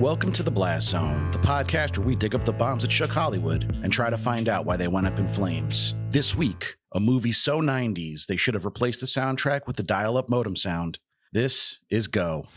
Welcome to the Blast Zone, the podcast where we dig up the bombs that shook Hollywood and try to find out why they went up in flames. This week, a movie so 90s they should have replaced the soundtrack with the dial-up modem sound. This is Go.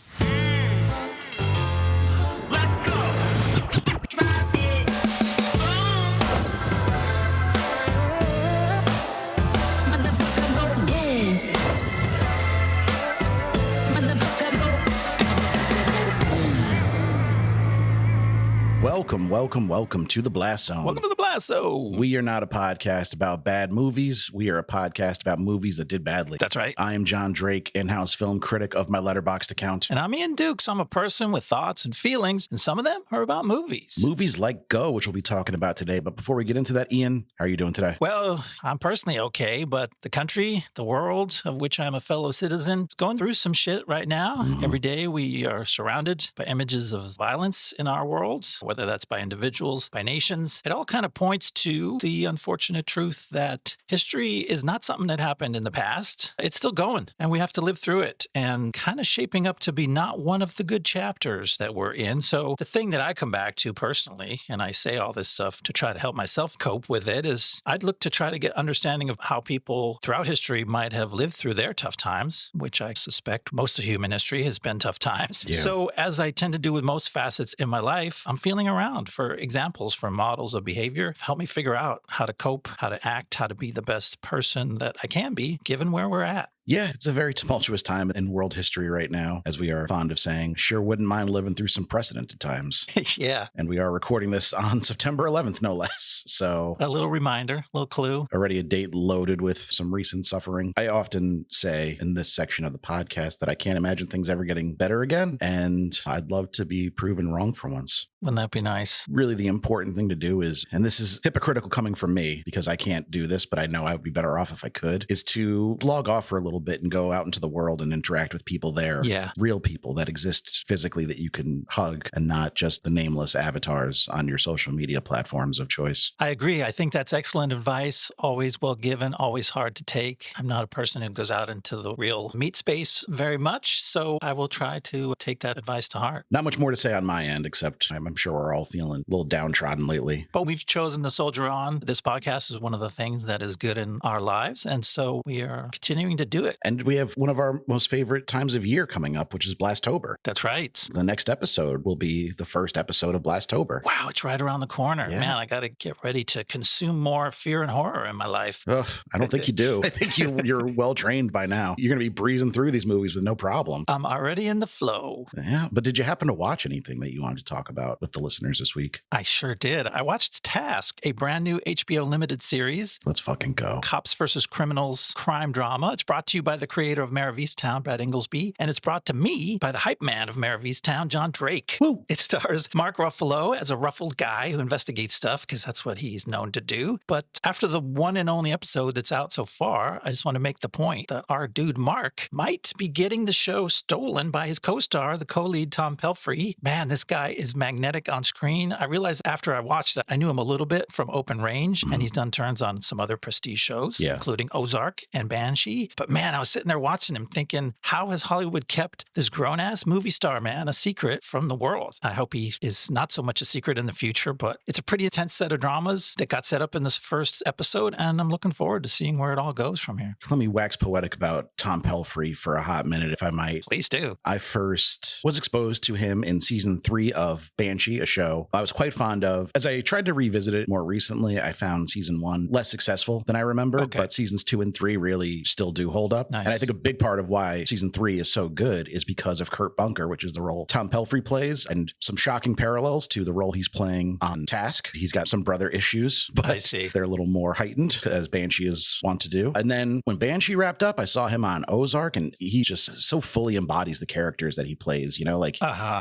Welcome to the Blast Zone. Welcome to the Blast Zone. We are not a podcast about bad movies. We are a podcast about movies that did badly. That's right. I am Jon Drake, in-house film critic of my Letterboxd account. And I'm Ian Dukes. I'm a person with thoughts and feelings, and some of them are about movies. Movies like Go, which we'll be talking about today. But before we get into that, Ian, how are you doing today? Well, I'm personally okay, but the country, the world of which I'm a fellow citizen, is going through some shit right now. Every day we are surrounded by images of violence in our world, whether that's by individuals, by nations. It all kind of points to the unfortunate truth that history is not something that happened in the past. It's still going, and we have to live through it, and kind of shaping up to be not one of the good chapters that we're in. So the thing that I come back to personally, and I say all this stuff to try to help myself cope with it, is I'd look to try to get understanding of how people throughout history might have lived through their tough times, which I suspect most of human history has been tough times. Yeah. So as I tend to do with most facets in my life, I'm feeling around for examples, for models of behavior. Help me figure out how to cope, how to act, how to be the best person that I can be, given where we're at. Yeah, it's a very tumultuous time in world history right now, as we are fond of saying. Sure wouldn't mind living through some precedented times. Yeah. And we are recording this on September 11th, no less. So A little reminder, a little clue. already a date loaded with some recent suffering. I often say in this section of the podcast that I can't imagine things ever getting better again. And I'd love to be proven wrong for once. Wouldn't that be nice? Really, the important thing to do is, and this is hypocritical coming from me because I can't do this, but I know I would be better off if I could, is to log off for a little bit and go out into the world and interact with people there. Yeah. Real people that exist physically that you can hug and not just the nameless avatars on your social media platforms of choice. I agree. I think that's excellent advice. Always well given, always hard to take. I'm not a person who goes out into the real meat space very much, so I will try to take that advice to heart. Not much more to say on my end, except I'm sure we're all feeling a little downtrodden lately. But we've chosen to soldier on. This podcast is one of the things that is good in our lives, and so we are continuing to do it. And we have one of our most favorite times of year coming up, which is Blastober. That's right. The next episode will be the first episode of Blastober. Wow, it's right around the corner. Yeah. Man, I got to get ready to consume more fear and horror in my life. Ugh, I don't think you do. I think you're well trained by now. You're going to be breezing through these movies with no problem. I'm already in the flow. Yeah, but did you happen to watch anything that you wanted to talk about with the listeners this week? I sure did. I watched Task, a brand new HBO limited series. Let's fucking go. Cops versus criminals crime drama. It's brought to you by the creator of Mayor of Easttown, Brad Inglesby, and it's brought to me by the hype man of Mayor of Easttown, Jon Drake. Woo. It stars Mark Ruffalo as a ruffled guy who investigates stuff because that's what he's known to do. But after the one and only episode that's out so far, I just want to make the point that our dude Mark might be getting the show stolen by his co-star, the co-lead Tom Pelphrey. Man, this guy is magnetic on screen. I realized after I watched that I knew him a little bit from Open Range, and he's done turns on some other prestige shows, including Ozark and Banshee. But man, I was sitting there watching him thinking, how has Hollywood kept this grown-ass movie star man a secret from the world? I hope he is not so much a secret in the future, but it's a pretty intense set of dramas that got set up in this first episode, and I'm looking forward to seeing where it all goes from here. Let me wax poetic about Tom Pelphrey for a hot minute, if I might. Please do. I first was exposed to him in season 3 of Banshee, a show I was quite fond of. As I tried to revisit it more recently, I found season 1 less successful than I remembered, but seasons 2 and 3 really still do hold up. Nice. And I think a big part of why season 3 is so good is because of Kurt Bunker, which is the role Tom Pelphrey plays, and some shocking parallels to the role he's playing on Task. He's got some brother issues, but I see. They're a little more heightened, as Banshee is wont to do. And then when Banshee wrapped up, I saw him on Ozark, and he just so fully embodies the characters that he plays, you know, like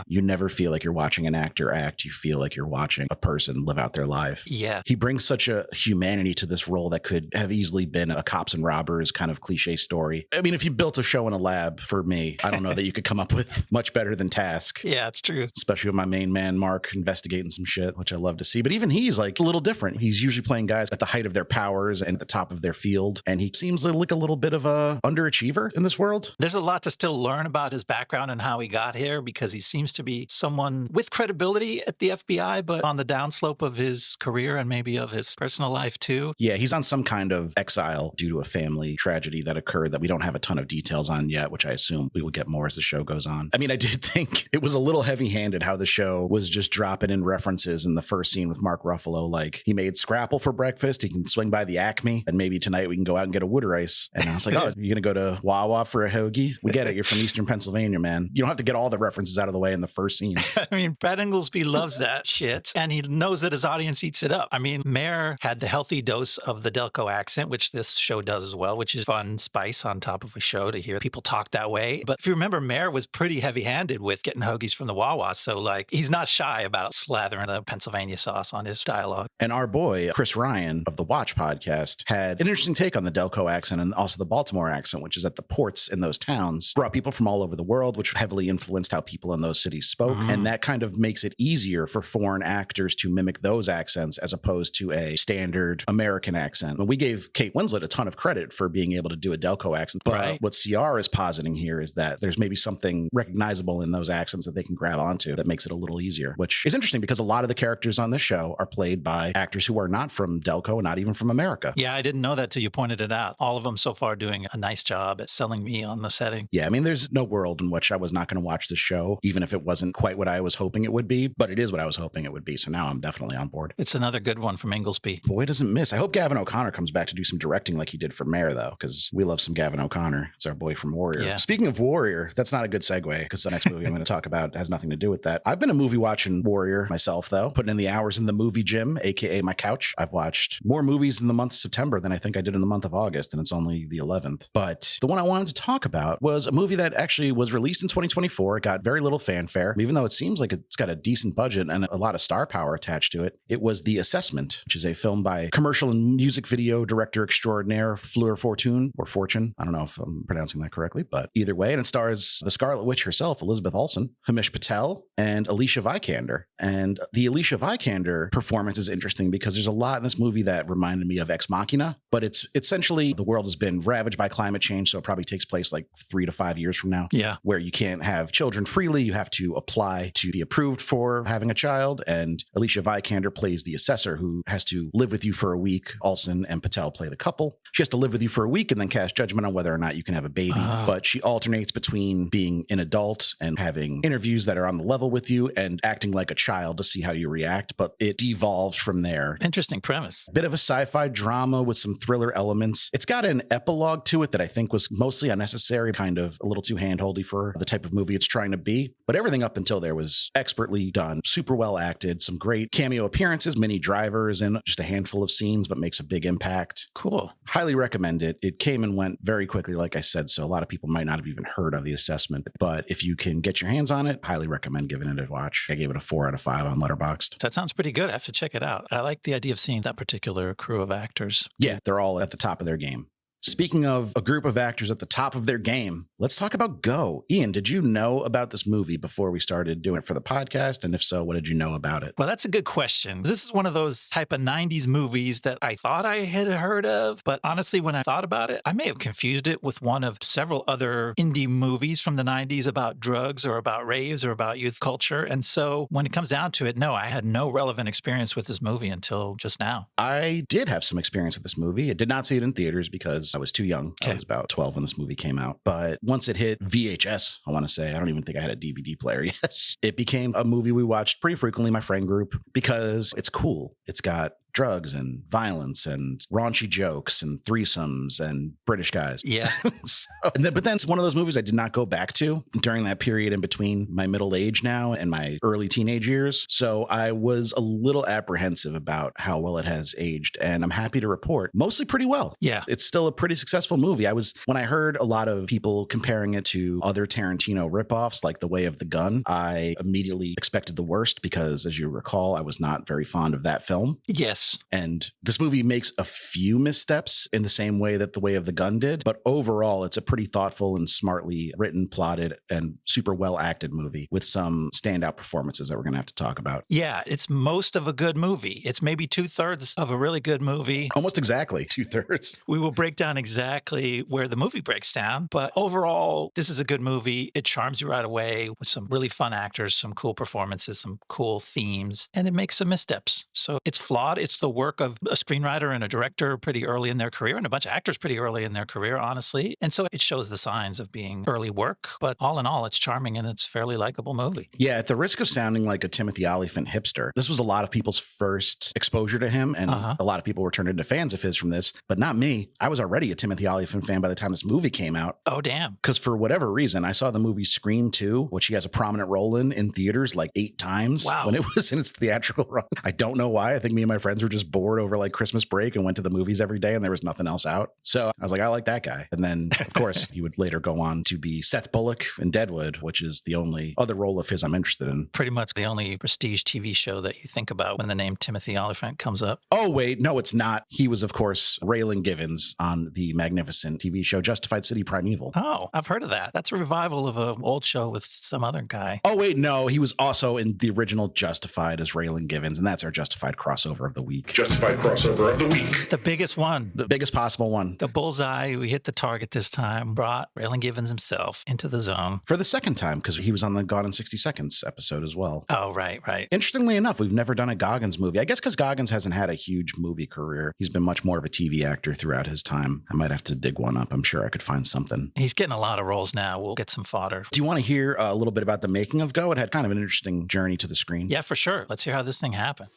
you never feel like you're watching an actor character act, you feel like you're watching a person live out their life. Yeah. He brings such a humanity to this role that could have easily been a cops and robbers kind of cliche story. I mean, if you built a show in a lab, for me, I don't know that you could come up with much better than Task. Yeah, it's true. Especially with my main man, Mark, investigating some shit, which I love to see. But even he's like a little different. He's usually playing guys at the height of their powers and at the top of their field. And he seems like a little bit of a underachiever in this world. There's a lot to still learn about his background and how he got here, because he seems to be someone with credibility at the FBI, but on the downslope of his career and maybe of his personal life too. Yeah, he's on some kind of exile due to a family tragedy that occurred that we don't have a ton of details on yet, which I assume we will get more as the show goes on. I mean, I did think it was a little heavy-handed how the show was just dropping in references in the first scene with Mark Ruffalo. Like, he made scrapple for breakfast. He can swing by the Acme, and maybe tonight we can go out and get a wood rice. And I was like, oh, you're going to go to Wawa for a hoagie? We get it. You're from Eastern Pennsylvania, man. You don't have to get all the references out of the way in the first scene. I mean, Brad Inglesby loves that shit, and he knows that his audience eats it up. I mean, Mohr had the healthy dose of the Delco accent, which this show does as well, which is fun spice on top of a show to hear people talk that way. But if you remember, Mohr was pretty heavy-handed with getting hoagies from the Wawa, so like he's not shy about slathering the Pennsylvania sauce on his dialogue. And our boy, Chris Ryan of the Watch podcast, had an interesting take on the Delco accent and also the Baltimore accent, which is that the ports in those towns brought people from all over the world, which heavily influenced how people in those cities spoke. And that kind of makes it easier for foreign actors to mimic those accents as opposed to a standard American accent. And we gave Kate Winslet a ton of credit for being able to do a Delco accent. But what CR is positing here is that there's maybe something recognizable in those accents that they can grab onto that makes it a little easier, which is interesting because a lot of the characters on this show are played by actors who are not from Delco and not even from America. Yeah, I didn't know that till you pointed it out. All of them so far doing a nice job at selling me on the setting. Yeah, I mean, there's no world in which I was not going to watch the show, even if it wasn't quite what I was hoping it would be, but it is what I was hoping it would be. So now I'm definitely on board. It's another good one from Inglesby. Boy doesn't miss. I hope Gavin O'Connor comes back to do some directing like he did for Mohr, though, because we love some Gavin O'Connor. It's our boy from Warrior. Yeah. Speaking of Warrior, that's not a good segue because the next movie I'm going to talk about has nothing to do with that. I've been a movie watching Warrior myself, though, putting in the hours in the movie gym, aka my couch. I've watched more movies in the month of September than I think I did in the month of August, and it's only the 11th. But the one I wanted to talk about was a movie that actually was released in 2024. It got very little fanfare, even though it seems like it's got a decent budget and a lot of star power attached to it. It was The Assessment, which is a film by commercial and music video director extraordinaire Fleur Fortune, or Fortune. I don't know if I'm pronouncing that correctly, but either way. And it stars the Scarlet Witch herself, Elizabeth Olsen, Hamish Patel, and Alicia Vikander. And the Alicia Vikander performance is interesting because there's a lot in this movie that reminded me of Ex Machina, but it's essentially the world has been ravaged by climate change, so it probably takes place like 3 to 5 years from now. Yeah. Where you can't have children freely. You have to apply to be approved for having a child. And Alicia Vikander plays the assessor who has to live with you for a week. Olsen and Patel play the couple. She has to live with you for a week and then cast judgment on whether or not you can have a baby. But she alternates between being an adult and having interviews that are on the level with you and acting like a child to see how you react. But it devolves from there. Interesting premise. Bit of a sci-fi drama with some thriller elements. It's got an epilogue to it that I think was mostly unnecessary, kind of a little too handholdy for the type of movie it's trying to be. But everything up until there was expertly done, super well acted, some great cameo appearances, Minnie Drivers in just a handful of scenes, but makes a big impact. Cool. Highly recommend it. It came and went very quickly, like I said, so a lot of people might not have even heard of The Assessment. But if you can get your hands on it, highly recommend giving it a watch. I gave it a 4 out of 5 on Letterboxd. That sounds pretty good. I have to check it out. I like the idea of seeing that particular crew of actors. Yeah, they're all at the top of their game. Speaking of a group of actors at the top of their game, let's talk about Go. Ian, did you know about this movie before we started doing it for the podcast? And if so, what did you know about it? Well, that's a good question. This is one of those type of 90s movies that I thought I had heard of. But honestly, when I thought about it, I may have confused it with one of several other indie movies from the 90s about drugs or about raves or about youth culture. And so when it comes down to it, no, I had no relevant experience with this movie until just now. I did have some experience with this movie. I did not see it in theaters because I was too young. Okay. I was about 12 when this movie came out. But once it hit VHS, I want to say, I don't even think I had a DVD player yet. It became a movie we watched pretty frequently, my friend group, because it's cool. It's got drugs and violence and raunchy jokes and threesomes and British guys. Yeah. But then it's one of those movies I did not go back to during that period in between my middle age now and my early teenage years. So I was a little apprehensive about how well it has aged, and I'm happy to report mostly pretty well. Yeah. It's still a pretty successful movie. When I heard a lot of people comparing it to other Tarantino ripoffs like The Way of the Gun, I immediately expected the worst because, as you recall, I was not very fond of that film. Yes. And this movie makes a few missteps in the same way that The Way of the Gun did, but overall, it's a pretty thoughtful and smartly written, plotted, and super well acted movie with some standout performances that we're going to have to talk about. Yeah, it's most of a good movie. It's maybe 2/3 of a really good movie. Almost exactly 2/3. We will break down exactly where the movie breaks down, but overall, this is a good movie. It charms you right away with some really fun actors, some cool performances, some cool themes, and it makes some missteps. So it's flawed. It's the work of a screenwriter and a director pretty early in their career and a bunch of actors pretty early in their career, honestly. And so it shows the signs of being early work, but all in all, it's charming and it's a fairly likable movie. Yeah, at the risk of sounding like a Timothy Olyphant hipster, this was a lot of people's first exposure to him, and a lot of people were turned into fans of his from this, but not me. I was already a Timothy Olyphant fan by the time this movie came out. Oh, damn. Because for whatever reason, I saw the movie Scream 2, which he has a prominent role in theaters like 8 times when it was in its theatrical run. I don't know why. I think me and my friends were just bored over like Christmas break and went to the movies every day and there was nothing else out. So I was like, I like that guy. And then, of course, he would later go on to be Seth Bullock in Deadwood, which is the only other role of his I'm interested in. Pretty much the only prestige TV show that you think about when the name Timothy Olyphant comes up. Oh, wait. No, it's not. He was, of course, Raylan Givens on the magnificent TV show Justified City Primeval. Oh, I've heard of that. That's a revival of an old show with some other guy. Oh, wait. No, he was also in the original Justified as Raylan Givens, and that's our Justified crossover of the week. Justified crossover of the week. The biggest one. The biggest possible one. The bullseye. We hit the target this time. Brought Raylan Givens himself into the zone. For the second time, because he was on the Gone in 60 Seconds episode as well. Oh, right. Interestingly enough, we've never done a Goggins movie. I guess because Goggins hasn't had a huge movie career. He's been much more of a TV actor throughout his time. I might have to dig one up. I'm sure I could find something. He's getting a lot of roles now. We'll get some fodder. Do you want to hear a little bit about the making of Go? It had kind of an interesting journey to the screen. Yeah, for sure. Let's hear how this thing happened.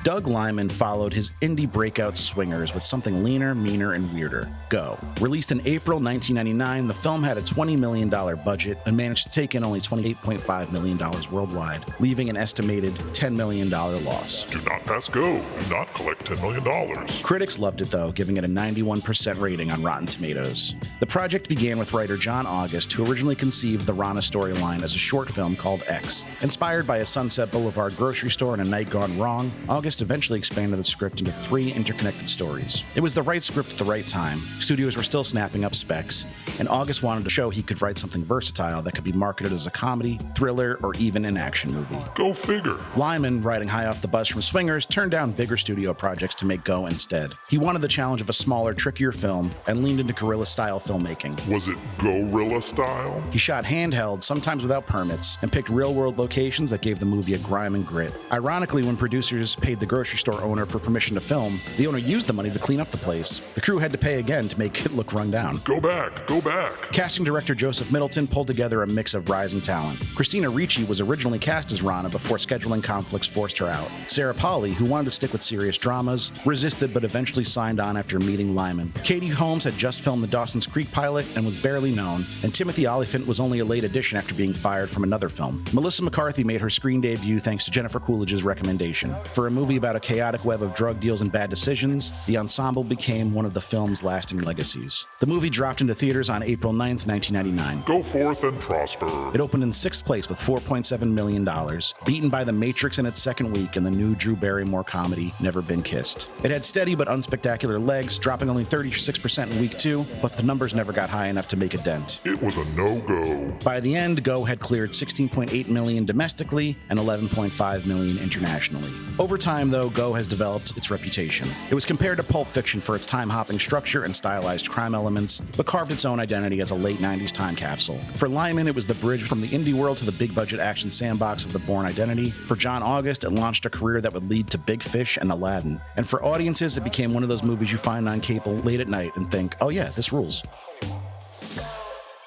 Doug Liman followed his indie breakout swingers with something leaner, meaner, and weirder. Go. Released in April 1999, the film had a $20 million budget and managed to take in only $28.5 million worldwide, leaving an estimated $10 million loss. Do not pass Go. Do not collect $10 million. Critics loved it, though, giving it a 91% rating on Rotten Tomatoes. The project began with writer John August, who originally conceived the Rana storyline as a short film called X. Inspired by a Sunset Boulevard grocery store and a night gone wrong, August eventually expanded the script into 3 interconnected stories. It was the right script at the right time. Studios were still snapping up specs, and August wanted to show he could write something versatile that could be marketed as a comedy, thriller, or even an action movie. Go figure. Lyman, riding high off the bus from Swingers, turned down bigger studio projects to make Go instead. He wanted the challenge of a smaller, trickier film and leaned into guerrilla-style filmmaking. Was it Gorilla style? He shot handheld, sometimes without permits, and picked real-world locations that gave the movie a grime and grit. Ironically, when producers paid the grocery store owner for permission to film, the owner used the money to clean up the place. The crew had to pay again to make it look run down. Go back, go back. Casting director Joseph Middleton pulled together a mix of rising talent. Christina Ricci was originally cast as Rana before scheduling conflicts forced her out. Sarah Polley, who wanted to stick with serious dramas, resisted but eventually signed on after meeting Liman. Katie Holmes had just filmed the Dawson's Creek pilot and was barely known, and Timothy Olyphant was only a late addition after being fired from another film. Melissa McCarthy made her screen debut thanks to Jennifer Coolidge's recommendation. For a movie about a chaotic web of drug deals and bad decisions, the ensemble became one of the film's lasting legacies. The movie dropped into theaters on April 9th, 1999. Go forth and prosper. It opened in 6th place with $4.7 million, beaten by The Matrix in its second week and the new Drew Barrymore comedy, Never Been Kissed. It had steady but unspectacular legs, dropping only 36% in week 2, but the numbers never got high enough to make a dent. It was a no-go. By the end, Go had cleared $16.8 million domestically and $11.5 million internationally. Over time, time, though, Go has developed its reputation. It was compared to Pulp Fiction for its time-hopping structure and stylized crime elements, but carved its own identity as a late 90s time capsule. For Liman, it was the bridge from the indie world to the big-budget action sandbox of the Bourne identity. For John August, it launched a career that would lead to Big Fish and Aladdin. And for audiences, it became one of those movies you find on cable late at night and think, oh yeah, this rules.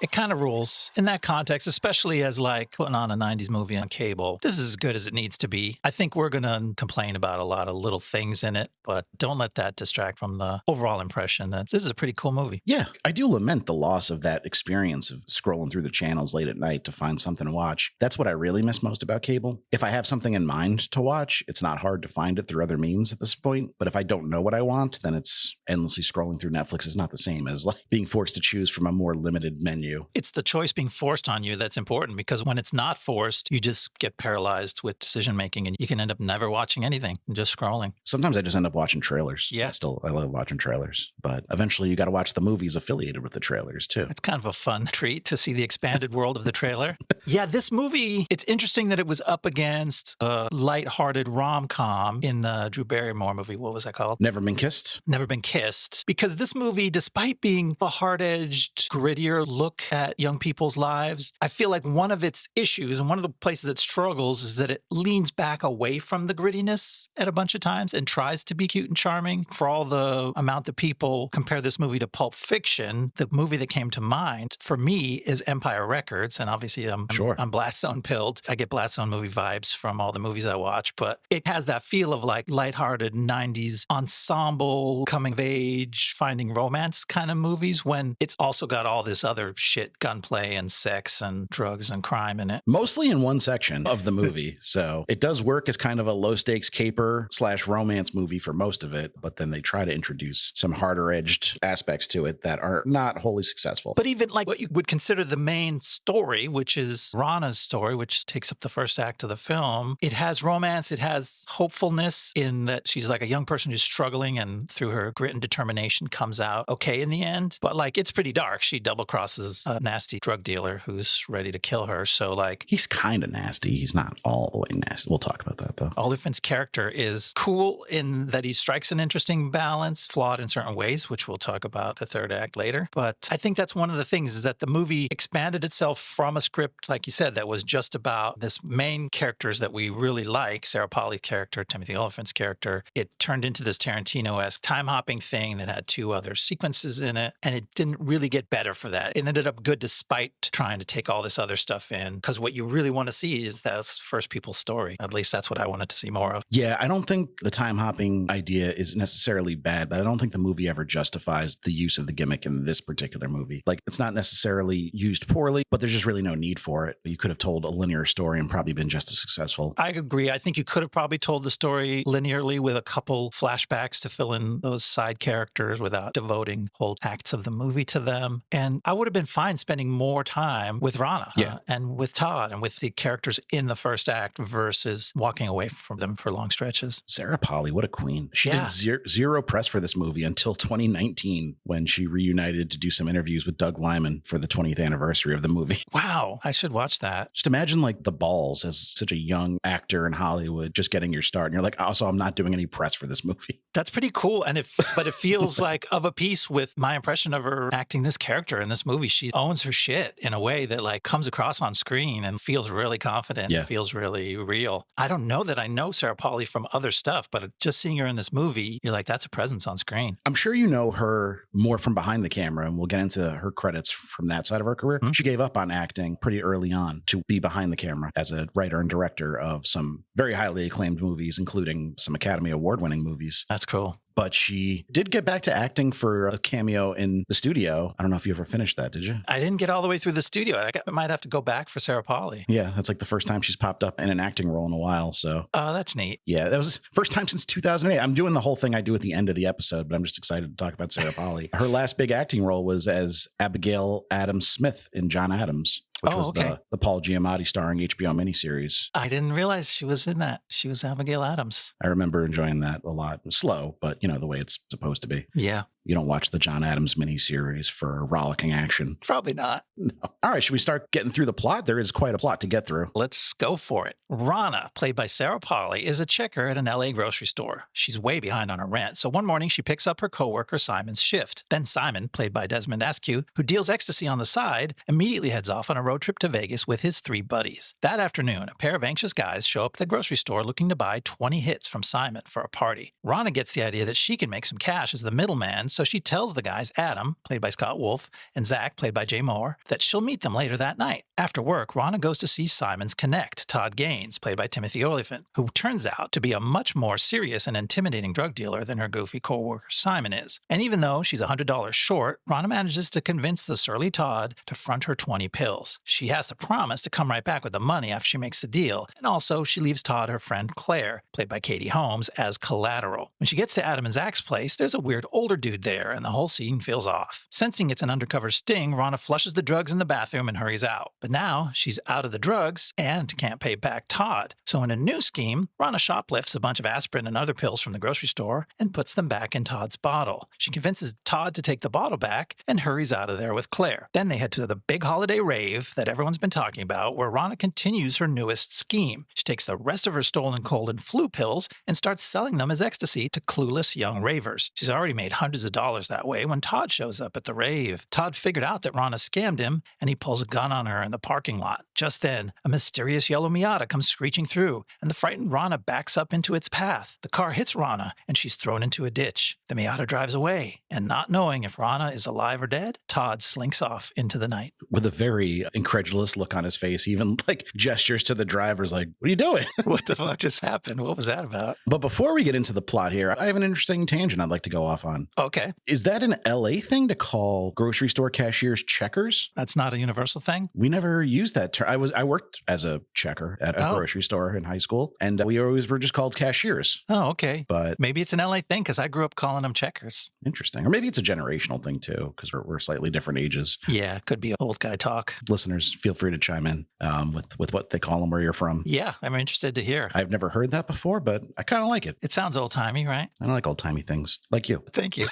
It kind of rules in that context, especially as like putting on a 90s movie on cable. This is as good as it needs to be. I think we're going to complain about a lot of little things in it, but don't let that distract from the overall impression that this is a pretty cool movie. Yeah, I do lament the loss of that experience of scrolling through the channels late at night to find something to watch. That's what I really miss most about cable. If I have something in mind to watch, it's not hard to find it through other means at this point. But if I don't know what I want, then it's endlessly scrolling through Netflix is not the same as like being forced to choose from a more limited menu. It's the choice being forced on you that's important, because when it's not forced, you just get paralyzed with decision making and you can end up never watching anything and just scrolling. Sometimes I just end up watching trailers. Yeah. I love watching trailers, but eventually you got to watch the movies affiliated with the trailers too. It's kind of a fun treat to see the expanded world of the trailer. Yeah, this movie, it's interesting that it was up against a lighthearted rom-com in the Drew Barrymore movie. What was that called? Never Been Kissed? Never Been Kissed. Because this movie, despite being a hard-edged, grittier look at young people's lives, I feel like one of its issues and one of the places it struggles is that it leans back away from the grittiness at a bunch of times and tries to be cute and charming. For all the amount that people compare this movie to Pulp Fiction, the movie that came to mind for me is Empire Records. And obviously I'm Blast Zone pilled. I get Blast Zone movie vibes from all the movies I watch, but it has that feel of like lighthearted 90s ensemble, coming of age, finding romance kind of movies when it's also got all this other shit, gunplay and sex and drugs and crime in it. Mostly in one section of the movie. So it does work as kind of a low stakes caper / romance movie for most of it, but then they try to introduce some harder edged aspects to it that are not wholly successful. But even like what you would consider the main story, which is Rana's story, which takes up the first act of the film, it has romance, it has hopefulness in that she's like a young person who's struggling and through her grit and determination comes out okay in the end. But like it's pretty dark. She double crosses a nasty drug dealer who's ready to kill her. So like he's kind of nasty. He's not all the way nasty. We'll talk about that though. Olyphant's character is cool in that he strikes an interesting balance, flawed in certain ways, which we'll talk about the third act later. But I think that's one of the things is that the movie expanded itself from a script, like you said, that was just about this main characters that we really like, Sarah Polley's character, Timothy Olyphant's character. It turned into this Tarantino-esque time-hopping thing that had two other sequences in it, and it didn't really get better for that. It ended up good despite trying to take all this other stuff in, because what you really want to see is that first people's story. At least that's what I wanted to see more of. Yeah, I don't think the time-hopping idea is necessarily bad, but I don't think the movie ever justifies the use of the gimmick in this particular movie. Like, it's not necessarily used poorly, but there's just really no need for it. You could have told a linear story and probably been just as successful. I agree. I think you could have probably told the story linearly with a couple flashbacks to fill in those side characters without devoting whole acts of the movie to them. And I would have been fine spending more time with Rana and with Todd and with the characters in the first act versus walking away from them for long stretches. Sarah Polley, what a queen. She did zero press for this movie until 2019 when she reunited to do some interviews with Doug Liman for the 20th anniversary of the movie. Wow, I should watch that. Just imagine like the balls as such a young actor in Hollywood just getting your start. And you're like, also, I'm not doing any press for this movie. That's pretty cool. And but it feels like of a piece with my impression of her acting this character in this movie. She owns her shit in a way that like comes across on screen and feels really confident. Yeah. Feels really real. I don't know that I know Sarah Polley from other stuff, but just seeing her in this movie, you're like, that's a presence on screen. I'm sure you know her more from behind the camera, and we'll get into her credits from that side of her career. Mm-hmm. She gave up on acting pretty early on to be behind the camera as a writer and director of some very highly acclaimed movies, including some Academy Award-winning movies. That's cool. But she did get back to acting for a cameo in The Studio. I don't know if you ever finished that, did you? I didn't get all the way through The Studio. I might have to go back for Sarah Polley. Yeah, that's like the first time she's popped up in an acting role in a while. So, oh, that's neat. Yeah, that was first time since 2008. I'm doing the whole thing I do at the end of the episode, but I'm just excited to talk about Sarah Polley. Her last big acting role was as Abigail Adams Smith in John Adams, which was the Paul Giamatti starring HBO miniseries. I didn't realize she was in that. She was Abigail Adams. I remember enjoying that a lot. It was slow, but you know, the way it's supposed to be. Yeah. You don't watch the John Adams miniseries for rollicking action. Probably not. No. All right, should we start getting through the plot? There is quite a plot to get through. Let's go for it. Rana, played by Sarah Polley, is a checker at an LA grocery store. She's way behind on her rent, so one morning she picks up her coworker Simon's shift. Then Simon, played by Desmond Askew, who deals ecstasy on the side, immediately heads off on a road trip to Vegas with his 3 buddies. That afternoon, a pair of anxious guys show up at the grocery store looking to buy 20 hits from Simon for a party. Rana gets the idea that she can make some cash as the middleman, so she tells the guys Adam, played by Scott Wolf, and Zach, played by Jay Mohr, that she'll meet them later that night. After work, Rana goes to see Simon's connect, Todd Gaines, played by Timothy Olyphant, who turns out to be a much more serious and intimidating drug dealer than her goofy co-worker Simon is. And even though she's $100 short, Rana manages to convince the surly Todd to front her 20 pills. She has to promise to come right back with the money after she makes the deal, and also she leaves Todd her friend Claire, played by Katie Holmes, as collateral. When she gets to Adam and Zach's place, there's a weird older dude there, and the whole scene feels off. Sensing it's an undercover sting, Rana flushes the drugs in the bathroom and hurries out. But now she's out of the drugs and can't pay back Todd. So in a new scheme, Rana shoplifts a bunch of aspirin and other pills from the grocery store and puts them back in Todd's bottle. She convinces Todd to take the bottle back and hurries out of there with Claire. Then they head to the big holiday rave that everyone's been talking about, where Rana continues her newest scheme. She takes the rest of her stolen cold and flu pills and starts selling them as ecstasy to clueless young ravers. She's already made hundreds of dollars that way when Todd shows up at the rave. Todd figured out that Rana scammed him, and he pulls a gun on her in the parking lot. Just then, a mysterious yellow Miata comes screeching through, and the frightened Rana backs up into its path. The car hits Rana, and she's thrown into a ditch. The Miata drives away, and not knowing if Rana is alive or dead, Todd slinks off into the night. With a very incredulous look on his face, even like gestures to the drivers like, what are you doing? What the fuck just happened? What was that about? But before we get into the plot here, I have an interesting tangent I'd like to go off on. Okay. Is that an LA thing to call grocery store cashiers checkers? That's not a universal thing? We never used that term. I worked as a checker at a grocery store in high school, and we always were just called cashiers. Oh, okay. But maybe it's an LA thing because I grew up calling them checkers. Interesting. Or maybe it's a generational thing too, because we're slightly different ages. Yeah, could be old guy talk. Listeners, feel free to chime in with what they call them where you're from. Yeah, I'm interested to hear. I've never heard that before, but I kind of like it. It sounds old-timey, right? I like old-timey things, like you. Thank you.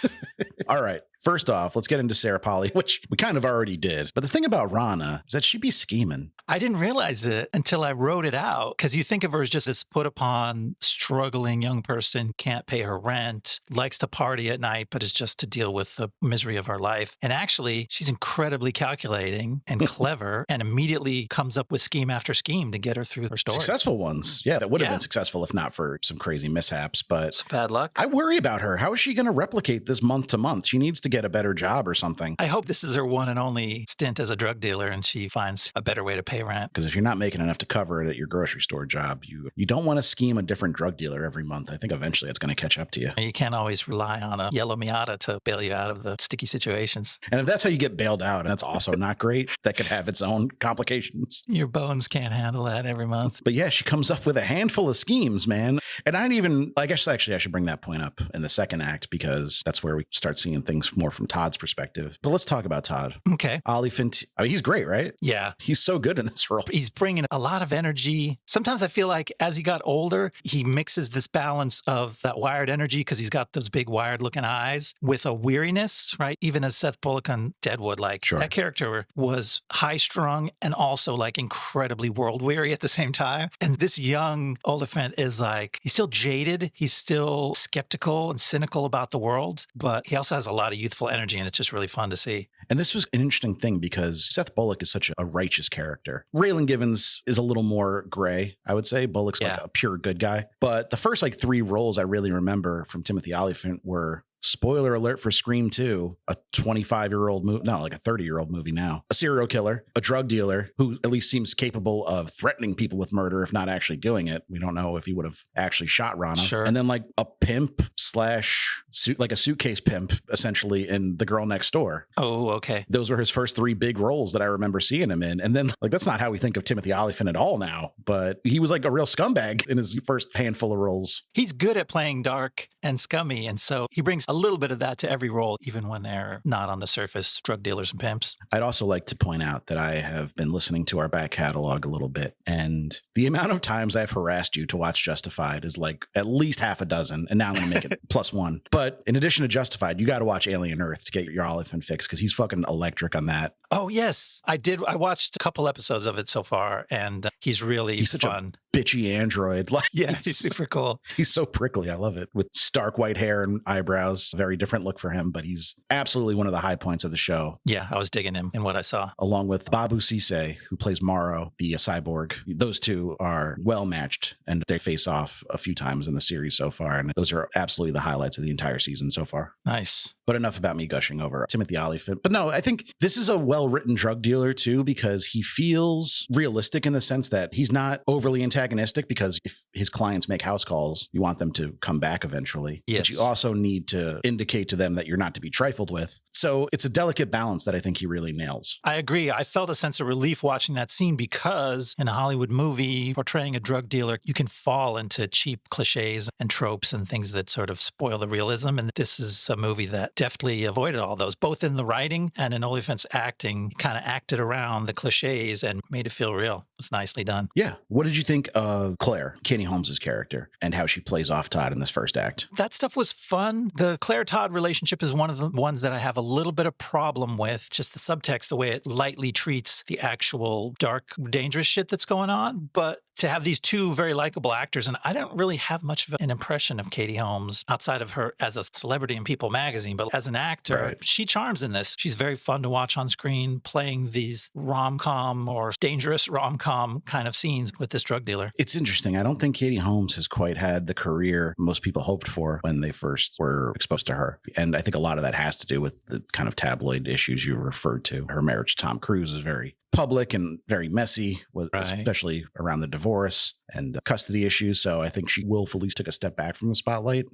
All right. First off, let's get into Sarah Polley, which we kind of already did. But the thing about Rana is that she'd be scheming. I didn't realize it until I wrote it out, because you think of her as just this put upon, struggling young person, can't pay her rent, likes to party at night, but is just to deal with the misery of her life. And actually, she's incredibly calculating and clever and immediately comes up with scheme after scheme to get her through her story. Successful ones. Yeah, that would have been successful if not for some crazy mishaps. But some bad luck. I worry about her. How is she going to replicate this month to month? She needs to get a better job or something. I hope this is her one and only stint as a drug dealer and she finds a better way to pay rent. Because if you're not making enough to cover it at your grocery store job, you don't want to scheme a different drug dealer every month. I think eventually it's going to catch up to you. You can't always rely on a yellow Miata to bail you out of the sticky situations. And if that's how you get bailed out, and that's also not great, that could have its own complications. Your bones can't handle that every month. But yeah, she comes up with a handful of schemes, man. And I guess actually I should bring that point up in the second act, because that's where we start seeing things more from Todd's perspective. But let's talk about Todd. Okay. Olyphant, I mean, he's great, right? Yeah. He's so good in this role. He's bringing a lot of energy. Sometimes I feel like as he got older, he mixes this balance of that wired energy, because he's got those big wired looking eyes, with a weariness, right? Even as Seth Bullock on Deadwood, like that character was high strung and also like incredibly world weary at the same time. And this young Olyphant is like, he's still jaded. He's still skeptical and cynical about the world, but he also has a lot of youthful energy, and it's just really fun to see. And this was an interesting thing because Seth Bullock is such a righteous character. Raylan Givens is a little more gray, I would say. Bullock's like a pure good guy. But the first like 3 roles I really remember from Timothy Olyphant were, spoiler alert for Scream 2, a 25-year-old movie, no, like a 30-year-old movie now, a serial killer, a drug dealer who at least seems capable of threatening people with murder, if not actually doing it. We don't know if he would have actually shot Rana. Sure. And then like a pimp slash like a suitcase pimp, essentially, in The Girl Next Door. Oh, okay. Those were his first 3 big roles that I remember seeing him in. And then like, that's not how we think of Timothy Olyphant at all now, but he was like a real scumbag in his first handful of roles. He's good at playing dark and scummy. And so he brings a little bit of that to every role, even when they're not on the surface drug dealers and pimps. I'd also like to point out that I have been listening to our back catalog a little bit, and the amount of times I've harassed you to watch Justified is like at least half a dozen, and now I'm going to make it plus one. But in addition to Justified, you got to watch Alien Earth to get your Olyphant fix, because he's fucking electric on that. Oh, yes. I did. I watched a couple episodes of it so far, and he's really such fun. A bitchy android. Like, yeah, he's super cool. He's so prickly. I love it. With stark white hair and eyebrows. Very different look for him, but he's absolutely one of the high points of the show. Yeah, I was digging him in what I saw. Along with Babu Sise, who plays Morrow, the cyborg. Those two are well matched, and they face off a few times in the series so far. And those are absolutely the highlights of the entire season so far. Nice. But enough about me gushing over Timothy Olyphant. But no, I think this is a well-written drug dealer too, because he feels realistic in the sense that he's not overly antagonistic, because if his clients make house calls, you want them to come back eventually. Yes. But you also need to indicate to them that you're not to be trifled with. So it's a delicate balance that I think he really nails. I agree. I felt a sense of relief watching that scene, because in a Hollywood movie portraying a drug dealer, you can fall into cheap cliches and tropes and things that sort of spoil the realism. And this is a movie that deftly avoided all those, both in the writing and in Olyphant's acting, kind of acted around the cliches and made it feel real. It was nicely done. Yeah. What did you think of Claire, Katie Holmes' character, and how she plays off Todd in this first act? That stuff was fun. The Claire-Todd relationship is one of the ones that I have a little bit of problem with, just the subtext, the way it lightly treats the actual dark, dangerous shit that's going on. But to have these two very likable actors, and I don't really have much of an impression of Katie Holmes outside of her as a celebrity in People magazine, but as an actor, right. She charms in this. She's very fun to watch on screen, playing these rom-com or dangerous rom-com kind of scenes with this drug dealer. It's interesting. I don't think Katie Holmes has quite had the career most people hoped for when they first were exposed to her. And I think a lot of that has to do with the kind of tabloid issues you referred to. Her marriage to Tom Cruise is very public and very messy, especially around the divorce and custody issues. So I think she willfully took a step back from the spotlight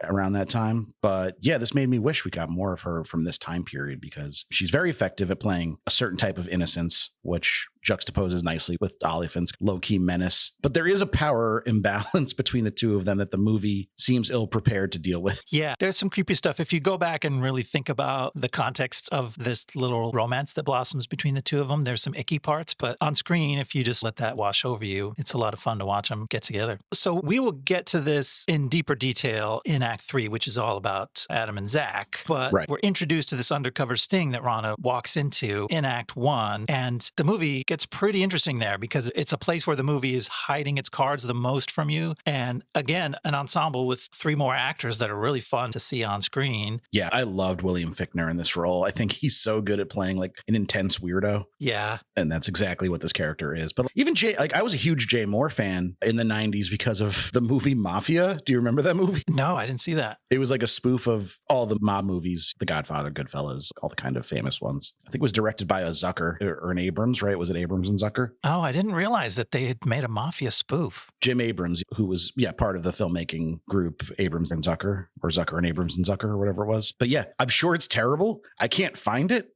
around that time. But yeah, this made me wish we got more of her from this time period, because she's very effective at playing a certain type of innocence, which juxtaposes nicely with Olyphant's low-key menace. But there is a power imbalance between the two of them that the movie seems ill-prepared to deal with. Yeah, there's some creepy stuff. If you go back and really think about the context of this little romance that blossoms between the two of them, there's some icky parts. But on screen, if you just let that wash over you, it's a lot of fun to watch them get together. So we will get to this in deeper detail in Act 3, which is all about Adam and Zach. But we're introduced to this undercover sting that Rana walks into in Act 1. And the movie gets pretty interesting there, because it's a place where the movie is hiding its cards the most from you. And again, an ensemble with 3 more actors that are really fun to see on screen. Yeah, I loved William Fichtner in this role. I think he's so good at playing like an intense weirdo. Yeah. And that's exactly what this character is. But even I was a huge Jay Mohr fan in the 90s because of the movie Mafia. Do you remember that movie? No, I didn't see that. It was like a spoof of all the mob movies, The Godfather, Goodfellas, all the kind of famous ones. I think it was directed by a Zucker or an Abrams, right? Was it Abrams and Zucker? Oh, I didn't realize that they had made a Mafia spoof. Jim Abrams, who was, part of the filmmaking group Abrams and Zucker, or Zucker and Abrams and Zucker, or whatever it was. But yeah, I'm sure it's terrible. I can't find it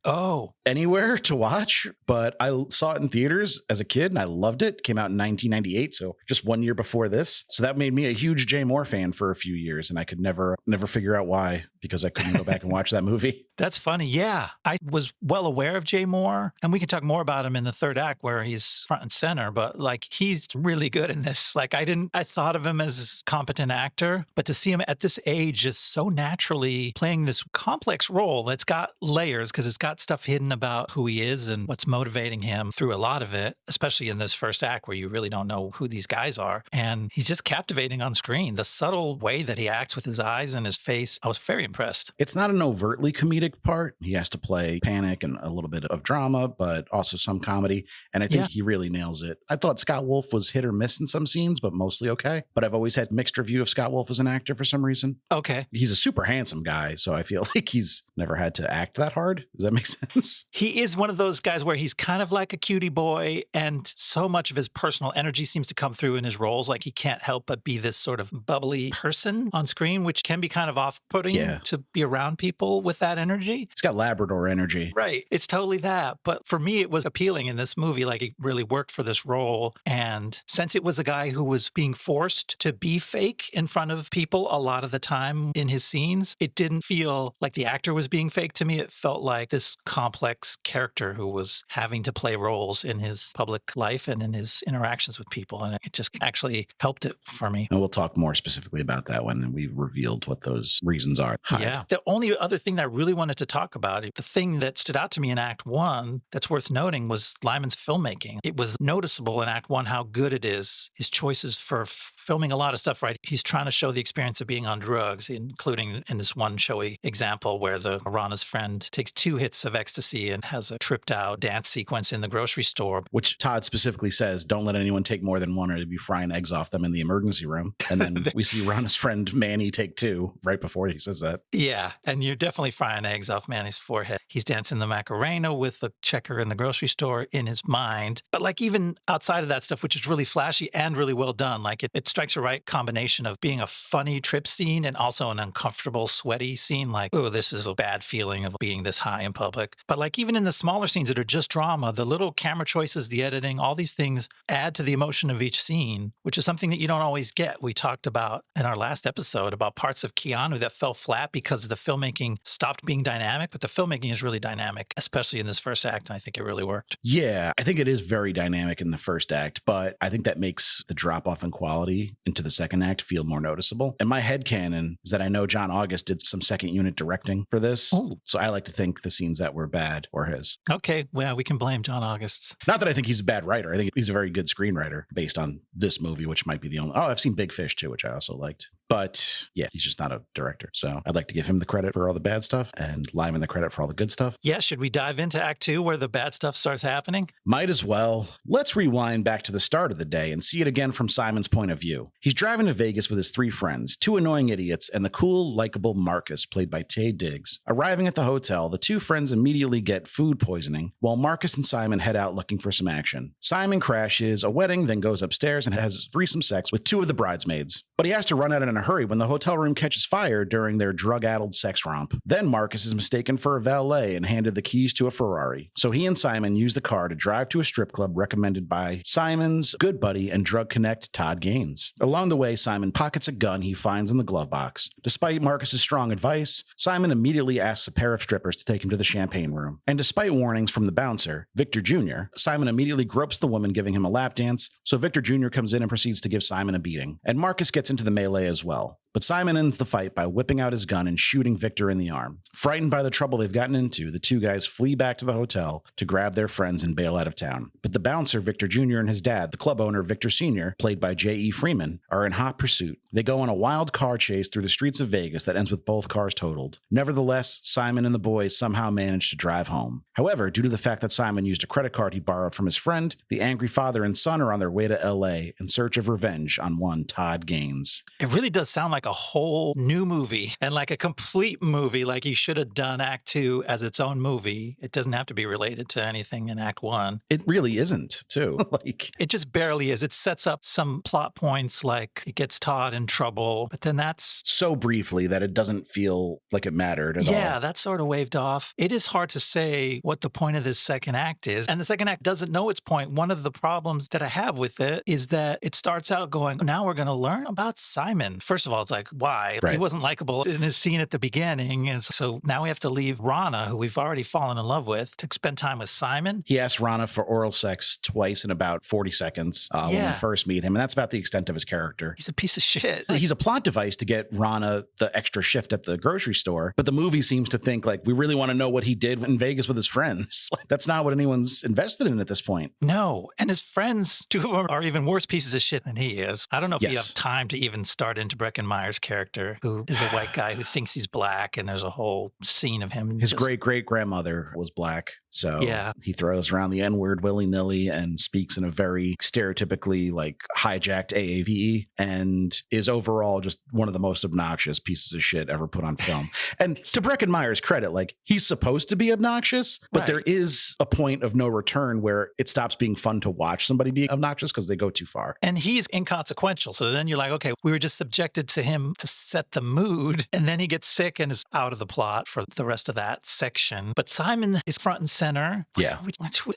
anywhere to watch, but I saw it in theaters as a kid and I loved it. Came out in 1998, so just 1 year before this. So that made me a huge Jay Mohr fan for a few years, and I could never figure out why, because I couldn't go back and watch that movie. That's funny. Yeah, I was well aware of Jay Mohr, and we can talk more about him in the third act where he's front and center, but like he's really good in this. Like I thought of him as a competent actor, but to see him at this age just so naturally playing this complex role that's got layers, because it's got stuff hidden about who he is and what's motivating him through a lot of it, especially in this first act where you really don't know who these guys are. And he's just captivating on screen. The subtle way that he acts with his eyes and his face, I was very impressed. It's not an overtly comedic part. He has to play panic and a little bit of drama, but also some comedy. And I think he really nails it. I thought Scott Wolf was hit or miss in some scenes, but mostly okay. But I've always had mixed review of Scott Wolf as an actor for some reason. Okay. He's a super handsome guy, so I feel like he's never had to act that hard. Does that make sense? He is one of those guys where he's kind of like a cutie boy, and so much of his personal energy seems to come through in his roles. Like he can't help but be this sort of bubbly person on screen, which can be kind of off-putting to be around people with that energy. He's got Labrador energy. Right. It's totally that. But for me, it was appealing in this movie. Like he really worked for this role. And since it was a guy who was being forced to be fake in front of people a lot of the time in his scenes, it didn't feel like the actor was being fake to me. It felt like this complex character who was having to play roles in his public life and in his interactions with people. And it just actually helped it for me. And we'll talk more specifically about that when we've revealed what those reasons are. Yeah. The only other thing that I really wanted to talk about, the thing that stood out to me in Act 1 that's worth noting was Liman's filmmaking. It was noticeable in Act 1 how good it is. His choices for filming a lot of stuff, right? He's trying to show the experience of being on drugs, including in this one showy example where Rana's friend takes 2 hits of ecstasy and has a tripped out dance sequence in the grocery store. Which Todd specifically says, don't let anyone take more than 1 or they'd be frying eggs off them in the emergency room. And then we see Rana's friend Manny take 2 right before he says that. Yeah, and you're definitely frying eggs off Manny's forehead. He's dancing the Macarena with the checker in the grocery store in his mind. But like even outside of that stuff, which is really flashy and really well done, like it strikes a right combination of being a funny trip scene and also an uncomfortable, sweaty scene. Like, oh, this is a bad feeling of being this high in public. But like even in the smaller scenes that are just drama, the little camera choices, the editing, all these things add to the emotion of each scene, which is something that you don't always get. We talked about in our last episode about parts of Keanu that fell flat because the filmmaking stopped being dynamic, but the filmmaking is really dynamic, especially in this first act, and I think it really worked. Yeah, I think it is very dynamic in the first act, but I think that makes the drop off in quality into the second act feel more noticeable. And my headcanon is that I know John August did some second unit directing for this. Ooh. So I like to think the scenes that were bad were his. Okay, well, we can blame John August. Not that I think he's a bad writer. I think he's a very good screenwriter based on this movie, which might be the only... Oh, I've seen Big Fish too, which I also liked. But yeah, he's just not a director. So I'd like to give him the credit for all the bad stuff and Liman the credit for all the good stuff. Yeah, should we dive into Act 2 where the bad stuff starts happening? Might as well. Let's rewind back to the start of the day and see it again from Simon's point of view. He's driving to Vegas with his 3 friends, 2 annoying idiots, and the cool, likable Marcus, played by Taye Diggs. Arriving at the hotel, the 2 friends immediately get food poisoning, while Marcus and Simon head out looking for some action. Simon crashes a wedding, then goes upstairs and has threesome sex with 2 of the bridesmaids. But he has to run out in a hurry when the hotel room catches fire during their drug-addled sex romp. Then Marcus is mistaken for a valet and handed the keys to a Ferrari. So he and Simon use the car to drive to a strip club recommended by Simon's good buddy and drug connect Todd Gaines. Along the way, Simon pockets a gun he finds in the glove box. Despite Marcus's strong advice, Simon immediately asks a pair of strippers to take him to the champagne room. And despite warnings from the bouncer, Victor Jr., Simon immediately gropes the woman, giving him a lap dance, so Victor Jr. comes in and proceeds to give Simon a beating. And Marcus gets into the melee as well. But Simon ends the fight by whipping out his gun and shooting Victor in the arm. Frightened by the trouble they've gotten into, the 2 guys flee back to the hotel to grab their friends and bail out of town. But the bouncer, Victor Jr., and his dad, the club owner, Victor Sr., played by J.E. Freeman, are in hot pursuit. They go on a wild car chase through the streets of Vegas that ends with both cars totaled. Nevertheless, Simon and the boys somehow manage to drive home. However, due to the fact that Simon used a credit card he borrowed from his friend, the angry father and son are on their way to L.A. in search of revenge on one Todd Gaines. It really does sound like a whole new movie and like a complete movie. Like he should have done Act 2 as its own movie. It doesn't have to be related to anything in Act 1. It really isn't, too. It just barely is. It sets up some plot points, like it gets Todd in trouble, but then that's so briefly that it doesn't feel like it mattered at all. Yeah, that's sort of waved off. It is hard to say what the point of this second act is. And the second act doesn't know its point. One of the problems that I have with it is that it starts out going, now we're going to learn about Simon. First of all, it's like, why? Right. He wasn't likable in his scene at the beginning. And so now we have to leave Rana, who we've already fallen in love with, to spend time with Simon. He asks Rana for oral sex twice in about 40 seconds when we first meet him. And that's about the extent of his character. He's a piece of shit. He's a plot device to get Rana the extra shift at the grocery store. But the movie seems to think like, we really want to know what he did in Vegas with his friends. That's not what anyone's invested in at this point. No. And his friends, 2 of them are even worse pieces of shit than he is. I don't know if you have time to even start into Breckenmeyer Myers character, who is a white guy who thinks he's black, and there's a whole scene of him. His great-great-grandmother was black, so yeah. He throws around the N-word willy-nilly and speaks in a very stereotypically like hijacked AAVE, and is overall just one of the most obnoxious pieces of shit ever put on film. And to Breckin Meyer's credit, like, he's supposed to be obnoxious, but there is a point of no return where it stops being fun to watch somebody be obnoxious because they go too far. And he's inconsequential. So then you're like, okay, we were just subjected to him to set the mood, and then he gets sick and is out of the plot for the rest of that section. But Simon is front and center. Yeah.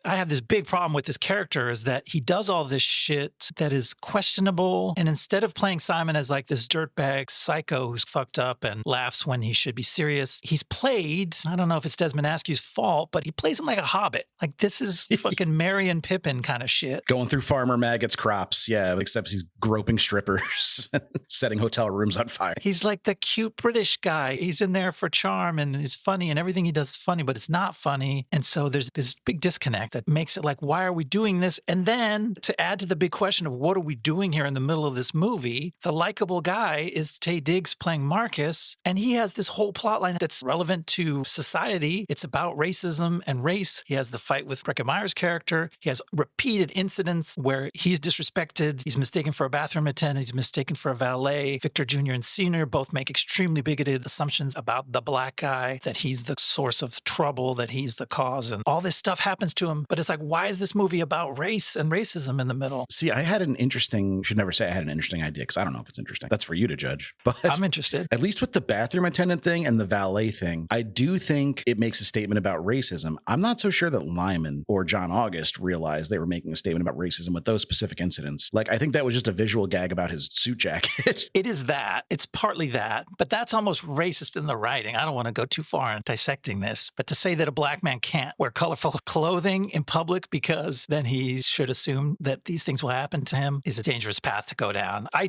I have this big problem with this character is that he does all this shit that is questionable. And instead of playing Simon as like this dirtbag psycho who's fucked up and laughs when he should be serious, he's played, I don't know if it's Desmond Askew's fault, but he plays him like a hobbit. Like, this is fucking Merry and Pippin kind of shit. Going through Farmer Maggot's crops. Yeah, except he's groping strippers, setting hotel rooms on fire. He's like the cute British guy. He's in there for charm and he's funny and everything he does is funny, but it's not funny. And so there's this big disconnect that makes it like, why are we doing this? And then to add to the big question of what are we doing here in the middle of this movie, the likable guy is Taye Diggs playing Marcus, and he has this whole plot line that's relevant to society. It's about racism and race. He has the fight with Breckin Meyer's character. He has repeated incidents where he's disrespected. He's mistaken for a bathroom attendant. He's mistaken for a valet. Victor Jr. and Sr. both make extremely bigoted assumptions about the black guy, that he's the source of trouble, that he's the cause, and all this stuff happens to him. But it's like, why is this movie about race and racism in the middle? See, I had an interesting, should never say I had an interesting idea because I don't know if it's interesting. That's for you to judge. But I'm interested. At least with the bathroom attendant thing and the valet thing, I do think it makes a statement about racism. I'm not so sure that Liman or John August realized they were making a statement about racism with those specific incidents. Like, I think that was just a visual gag about his suit jacket. It is that. It's partly that. But that's almost racist in the writing. I don't want to go too far in dissecting this. But to say that a black man can't wear colorful clothing in public because then he should assume that these things will happen to him is a dangerous path to go down. I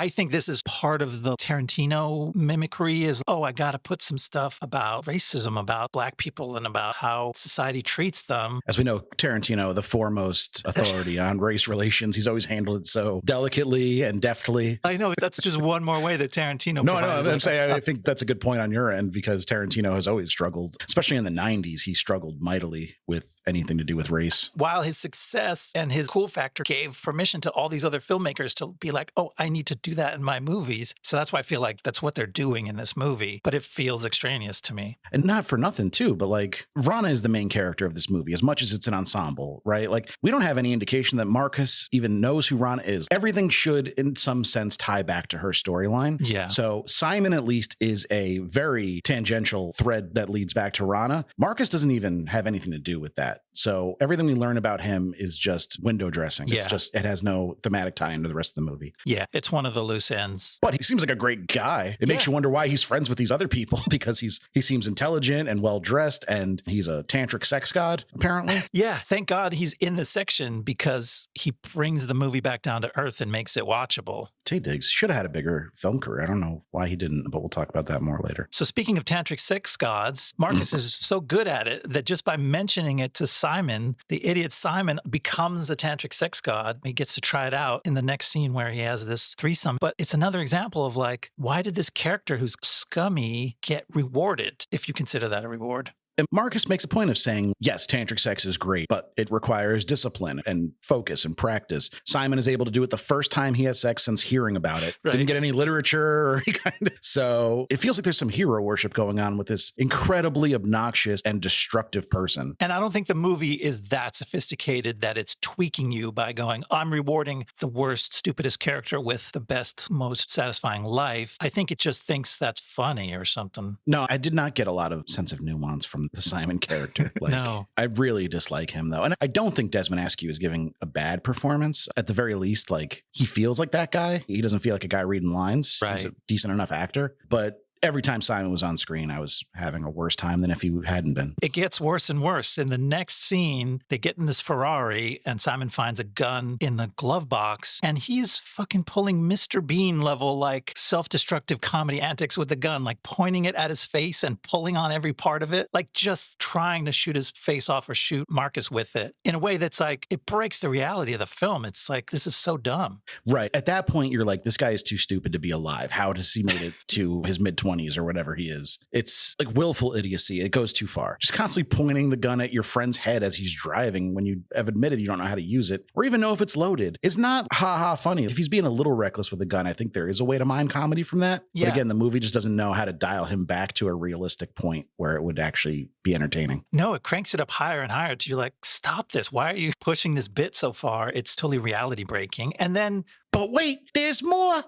think this is part of the Tarantino mimicry is, I got to put some stuff about racism, about black people, and about how society treats them. As we know, Tarantino, the foremost authority on race relations, he's always handled it so delicately and deftly. I know, that's just one more way that Tarantino No, I'm saying I think that's a good point on your end because Tarantino has always struggled, especially in the 90s. He struggled mightily with anything to do with race. While his success and his cool factor gave permission to all these other filmmakers to be like, I need to do that in my movies. So that's why I feel like that's what they're doing in this movie, but it feels extraneous to me. And not for nothing too, but like Rana is the main character of this movie as much as it's an ensemble, right? Like, we don't have any indication that Marcus even knows who Rana is. Everything should in some sense tie back to her storyline. Yeah. So Simon at least is a very tangential thread that leads back to Rana. Marcus doesn't even have anything to do with that. So everything we learn about him is just window dressing. It's just, it has no thematic tie into the rest of the movie. Yeah, it's one of the loose ends. But he seems like a great guy. It makes you wonder why he's friends with these other people because he seems intelligent and well dressed, and he's a tantric sex god, apparently. Yeah, thank God he's in this section because he brings the movie back down to earth and makes it watchable. Taye Diggs should have had a bigger film career. I don't know why he didn't, but we'll talk about that more later. So speaking of tantric sex gods, Marcus is so good at it that just by mentioning it to Simon, the idiot Simon becomes a tantric sex god. He gets to try it out in the next scene where he has this threesome. But it's another example of like, why did this character who's scummy get rewarded, if you consider that a reward? And Marcus makes a point of saying, yes, tantric sex is great, but it requires discipline and focus and practice. Simon is able to do it the first time he has sex since hearing about it. Right. Didn't get any literature or any kind of... So it feels like there's some hero worship going on with this incredibly obnoxious and destructive person. And I don't think the movie is that sophisticated that it's tweaking you by going, I'm rewarding the worst, stupidest character with the best, most satisfying life. I think it just thinks that's funny or something. No, I did not get a lot of sense of nuance from the Simon character. Like, no. I really dislike him though. And I don't think Desmond Askew is giving a bad performance. At the very least, like, he feels like that guy. He doesn't feel like a guy reading lines. Right. He's a decent enough actor, but every time Simon was on screen, I was having a worse time than if he hadn't been. It gets worse and worse. In the next scene, they get in this Ferrari and Simon finds a gun in the glove box and he's fucking pulling Mr. Bean level, like self-destructive comedy antics with the gun, like pointing it at his face and pulling on every part of it, like just trying to shoot his face off or shoot Marcus with it in a way that's like, it breaks the reality of the film. It's like, this is so dumb. Right. At that point, you're like, this guy is too stupid to be alive. How has he made it to his mid-20s or whatever he is? It's like willful idiocy. It goes too far. Just constantly pointing the gun at your friend's head as he's driving when you have admitted you don't know how to use it or even know if it's loaded. It's not ha-ha funny. If he's being a little reckless with a gun, I think there is a way to mine comedy from that. Yeah. But again, the movie just doesn't know how to dial him back to a realistic point where it would actually be entertaining. No, it cranks it up higher and higher till you're like, stop this. Why are you pushing this bit so far? It's totally reality breaking. And then but wait, there's more.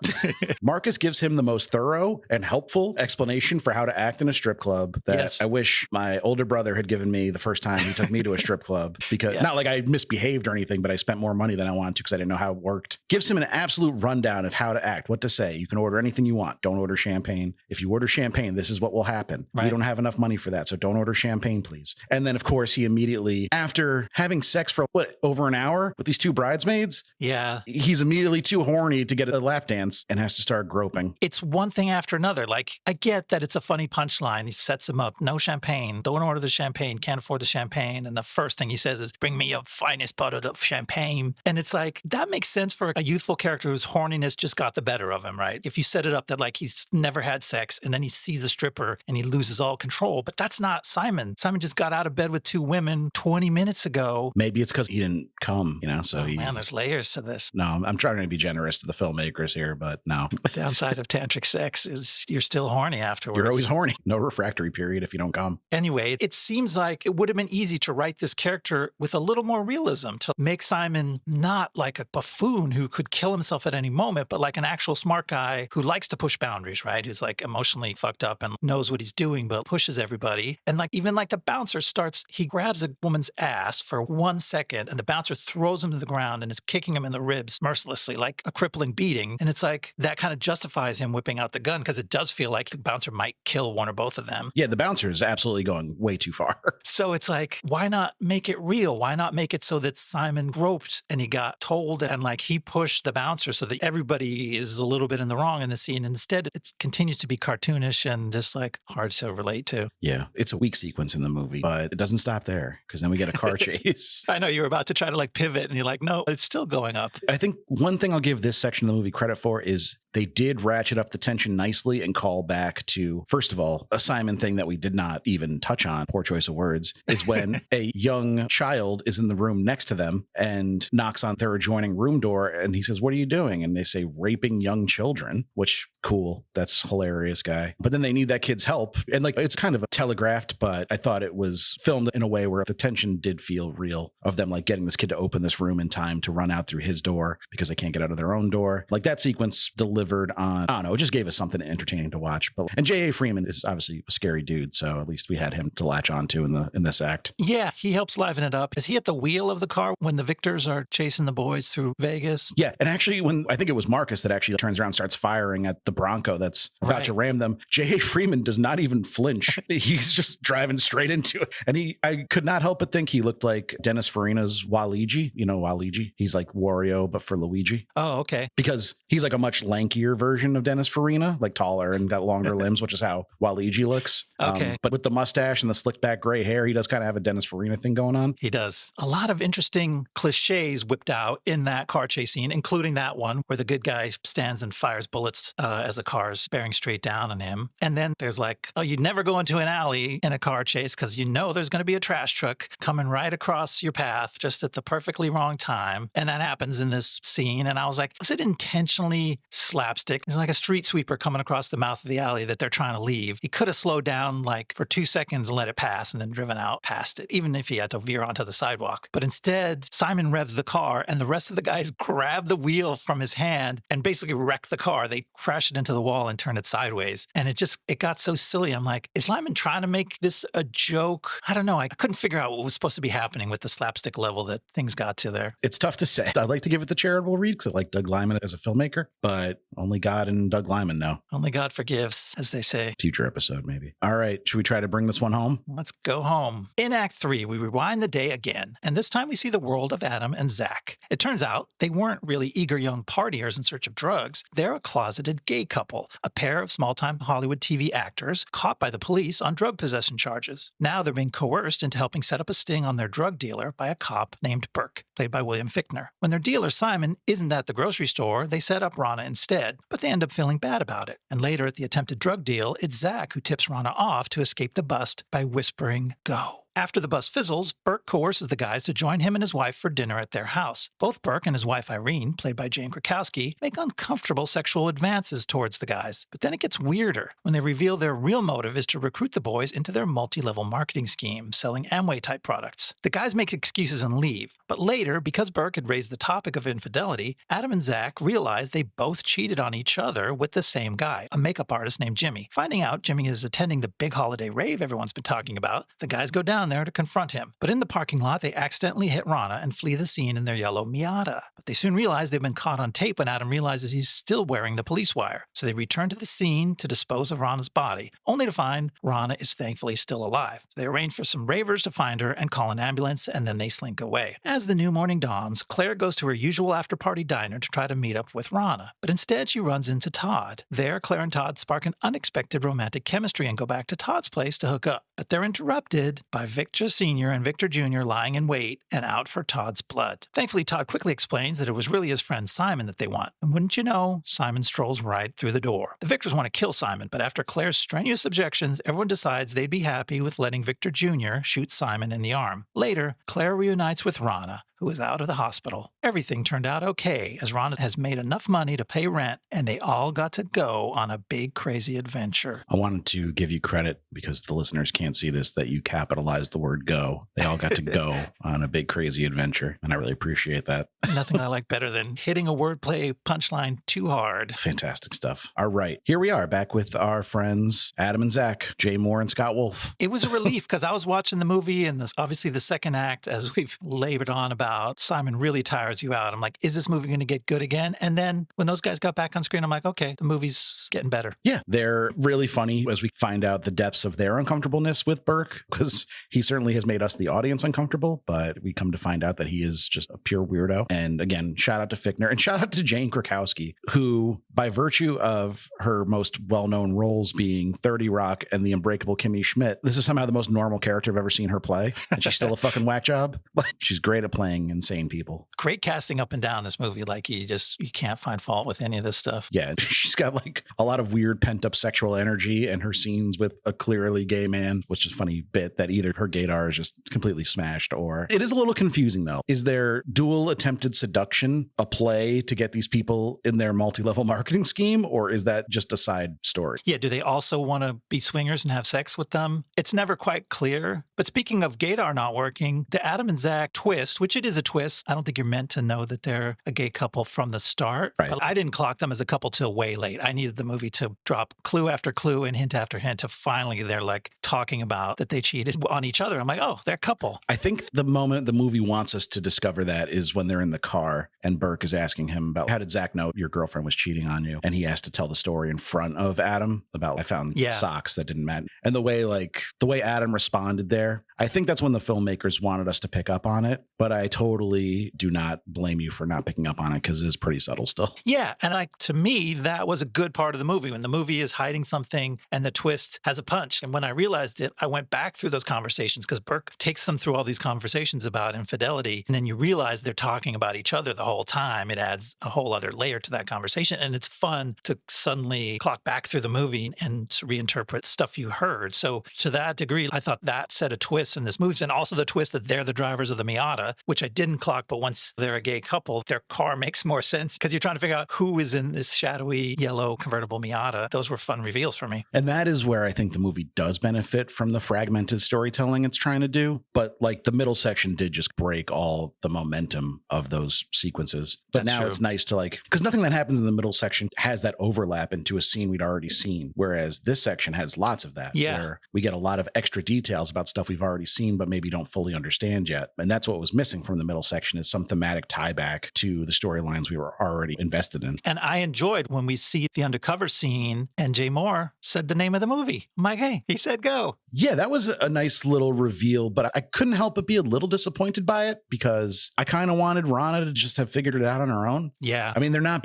Marcus gives him the most thorough and helpful explanation for how to act in a strip club that Yes. I wish my older brother had given me the first time he took me to a strip club, because not like I misbehaved or anything, but I spent more money than I wanted to because I didn't know how it worked. Gives him an absolute rundown of how to act, what to say. You can order anything you want. Don't order champagne. If you order champagne, this is what will happen. Right. We don't have enough money for that, so don't order champagne, please. And then, of course, he immediately, after having sex for over an hour with these two bridesmaids, yeah, he's immediately too horny to get a lap dance and has to start groping. it's one thing after another. Like, I get that it's a funny punchline. He sets him up. No champagne. Don't order the champagne. Can't afford the champagne. And the first thing he says is, bring me your finest bottle of champagne. And it's like, that makes sense for a youthful character whose horniness just got the better of him, right? If you set it up that like he's never had sex and then he sees a stripper and he loses all control. But that's not Simon. Simon just got out of bed with two women 20 minutes ago. Maybe it's because he didn't come, so Man, there's layers to this. No, I'm trying to be generous to the filmmakers here, but no. Downside of tantric sex is you're still horny afterwards. You're always horny. No refractory period if you don't come. Anyway, it seems like it would have been easy to write this character with a little more realism, to make Simon not like a buffoon who could kill himself at any moment, but like an actual smart guy who likes to push boundaries, right? Who's like emotionally fucked up and knows what he's doing, but pushes everybody. And like even like the bouncer starts, he grabs a woman's ass for 1 second and the bouncer throws him to the ground and is kicking him in the ribs mercilessly, like a crippling beating. And it's like that kind of justifies him whipping out the gun because it does feel like the bouncer might kill one or both of them. Yeah, the bouncer is absolutely going way too far. So it's like, why not make it real? Why not make it so that Simon groped and he got told and like he pushed the bouncer so that everybody is a little bit in the wrong in the scene? Instead, it continues to be cartoonish and just like hard to relate to. Yeah, it's a weak sequence in the movie, but it doesn't stop there because then we get a car chase. I know you were about to try to like pivot and you're like, no, it's still going up. I think one thing I'll give this section of the movie credit for is they did ratchet up the tension nicely and call back to, first of all, a Simon thing that we did not even touch on, poor choice of words, is when a young child is in the room next to them and knocks on their adjoining room door and he says, what are you doing? And they say, raping young children, which cool. That's hilarious, guy. But then they need that kid's help. And like, it's kind of telegraphed, but I thought it was filmed in a way where the tension did feel real of them like getting this kid to open this room in time to run out through his door because they can't get out of their own door. Like that sequence delivered on, I don't know, it just gave us something entertaining to watch. And J.A. Freeman is obviously a scary dude, so at least we had him to latch onto in this act. Yeah, he helps liven it up. Is he at the wheel of the car when the victors are chasing the boys through Vegas? Yeah, and actually when I think it was Marcus that actually turns around and starts firing at the Bronco that's about to ram them, J.A. Freeman does not even flinch. He's just driving straight into it. And I could not help but think he looked like Dennis Farina's Waluigi. You know Waluigi? He's like Wario, but for Luigi. Oh, okay. Because he's like a much lankier version of Dennis Farina, like taller and got longer limbs, which is how Waluigi looks. Okay. But with the mustache and the slicked back gray hair, he does kind of have a Dennis Farina thing going on. He does. A lot of interesting cliches whipped out in that car chase scene, including that one where the good guy stands and fires bullets as the car is bearing straight down on him. And then there's like, oh, you'd never go into an alley in a car chase because you know there's going to be a trash truck coming right across your path just at the perfectly wrong time. And that happens in this scene. And I was like, was it intentionally slapstick? There's like a street sweeper coming across the mouth of the alley that they're trying to leave. He could have slowed down like for 2 seconds and let it pass and then driven out past it, even if he had to veer onto the sidewalk. But instead, Simon revs the car and the rest of the guys grab the wheel from his hand and basically wreck the car. They crash it into the wall and turn it sideways. And it got so silly. I'm like, is Liman trying to make this a joke? I don't know. I couldn't figure out what was supposed to be happening with the slapstick level that things got to there. It's tough to say. I'd like to give it the charitable read because I like Doug Liman as a filmmaker, but only God and Doug Liman know. Only God forgives, as they say. Future episode, maybe. All right. Should we try to bring this one home? Let's go home. In Act 3, we rewind the day again, and this time we see the world of Adam and Zach. It turns out they weren't really eager young partiers in search of drugs. They're a closeted gay couple, a pair of small-time Hollywood TV actors caught by the police on drug possession charges. Now they're being coerced into helping set up a sting on their drug dealer by a cop named Burke, played by William Fichtner. When their dealer, Simon, isn't at the grocery store, they set up Rana instead, but they end up feeling bad about it. And later at the attempted drug deal, it's Zach who tips Rana off to escape the bust by whispering, "Go." After the bus fizzles, Burke coerces the guys to join him and his wife for dinner at their house. Both Burke and his wife Irene, played by Jane Krakowski, make uncomfortable sexual advances towards the guys. But then it gets weirder when they reveal their real motive is to recruit the boys into their multi-level marketing scheme, selling Amway-type products. The guys make excuses and leave. But later, because Burke had raised the topic of infidelity, Adam and Zach realize they both cheated on each other with the same guy, a makeup artist named Jimmy. Finding out Jimmy is attending the big holiday rave everyone's been talking about, the guys go down there to confront him. But in the parking lot, they accidentally hit Rana and flee the scene in their yellow Miata. But they soon realize they've been caught on tape when Adam realizes he's still wearing the police wire. So they return to the scene to dispose of Rana's body, only to find Rana is thankfully still alive. They arrange for some ravers to find her and call an ambulance, and then they slink away. As the new morning dawns, Claire goes to her usual after-party diner to try to meet up with Rana. But instead, she runs into Todd. There, Claire and Todd spark an unexpected romantic chemistry and go back to Todd's place to hook up. But they're interrupted by Victor Sr. and Victor Jr. lying in wait and out for Todd's blood. Thankfully, Todd quickly explains that it was really his friend Simon that they want. And wouldn't you know, Simon strolls right through the door. The Victors want to kill Simon, but after Claire's strenuous objections, everyone decides they'd be happy with letting Victor Jr. shoot Simon in the arm. Later, Claire reunites with Rana, who is out of the hospital. Everything turned out okay, as Rana has made enough money to pay rent, and they all got to go on a big, crazy adventure. I wanted to give you credit, because the listeners can't see this, that you capitalized the word go. They all got to go on a big, crazy adventure, and I really appreciate that. Nothing I like better than hitting a wordplay punchline too hard. Fantastic stuff. All right. Here we are, back with our friends Adam and Zach, Jay Mohr and Scott Wolf. It was a relief, because I was watching the movie, and obviously the second act, as we've labored on about, Simon really tires you out. I'm like, is this movie going to get good again? And then when those guys got back on screen, I'm like, okay, the movie's getting better. Yeah, they're really funny as we find out the depths of their uncomfortableness with Burke, because he certainly has made us, the audience, uncomfortable, but we come to find out that he is just a pure weirdo. And again, shout out to Fichtner and shout out to Jane Krakowski, who, by virtue of her most well-known roles being 30 Rock and the Unbreakable Kimmy Schmidt, this is somehow the most normal character I've ever seen her play. And she's still a fucking whack job. She's great at playing insane people. Great casting up and down this movie. Like you can't find fault with any of this stuff. Yeah, she's got like a lot of weird pent up sexual energy, and her scenes with a clearly gay man, which is a funny bit that either her gaydar is just completely smashed, or it is a little confusing though. Is there dual attempted seduction a play to get these people in their multi-level marketing scheme, or is that just a side story? Yeah, do they also want to be swingers and have sex with them? It's never quite clear. But speaking of gaydar not working, the Adam and Zach twist, which it is a twist. I don't think you're meant to know that they're a gay couple from the start. Right. But I didn't clock them as a couple till way late. I needed the movie to drop clue after clue and hint after hint to finally they're like talking about that they cheated on each other. I'm like, oh, they're a couple. I think the moment the movie wants us to discover that is when they're in the car and Burke is asking him about, how did Zach know your girlfriend was cheating on you? And he has to tell the story in front of Adam about, I found socks that didn't match. And the way Adam responded there, I think that's when the filmmakers wanted us to pick up on it. But I totally do not blame you for not picking up on it, because it is pretty subtle still. Yeah. And to me, that was a good part of the movie, when the movie is hiding something and the twist has a punch. And when I realized it, I went back through those conversations, because Burke takes them through all these conversations about infidelity. And then you realize they're talking about each other the whole time. It adds a whole other layer to that conversation. And it's fun to suddenly clock back through the movie and to reinterpret stuff you heard. So to that degree, I thought that set a twist in this movie. And also the twist that they're the drivers of the Miata, which I didn't clock. But once they're a gay couple, their car makes more sense, because you're trying to figure out who is in this shadowy yellow convertible Miata. Those were fun reveals for me. And that is where I think the movie does benefit from the fragmented storytelling it's trying to do. But like the middle section did just break all the momentum of those sequences. But That's now true. It's nice to because nothing that happens in the middle section section has that overlap into a scene we'd already seen, whereas this section has lots of that, where we get a lot of extra details about stuff we've already seen, but maybe don't fully understand yet. And that's what was missing from the middle section, is some thematic tie back to the storylines we were already invested in. And I enjoyed when we see the undercover scene and Jay Mohr said the name of the movie. I'm like, hey, he said go. Yeah, that was a nice little reveal, but I couldn't help but be a little disappointed by it because I kind of wanted Rana to just have figured it out on her own. Yeah. I mean, they're not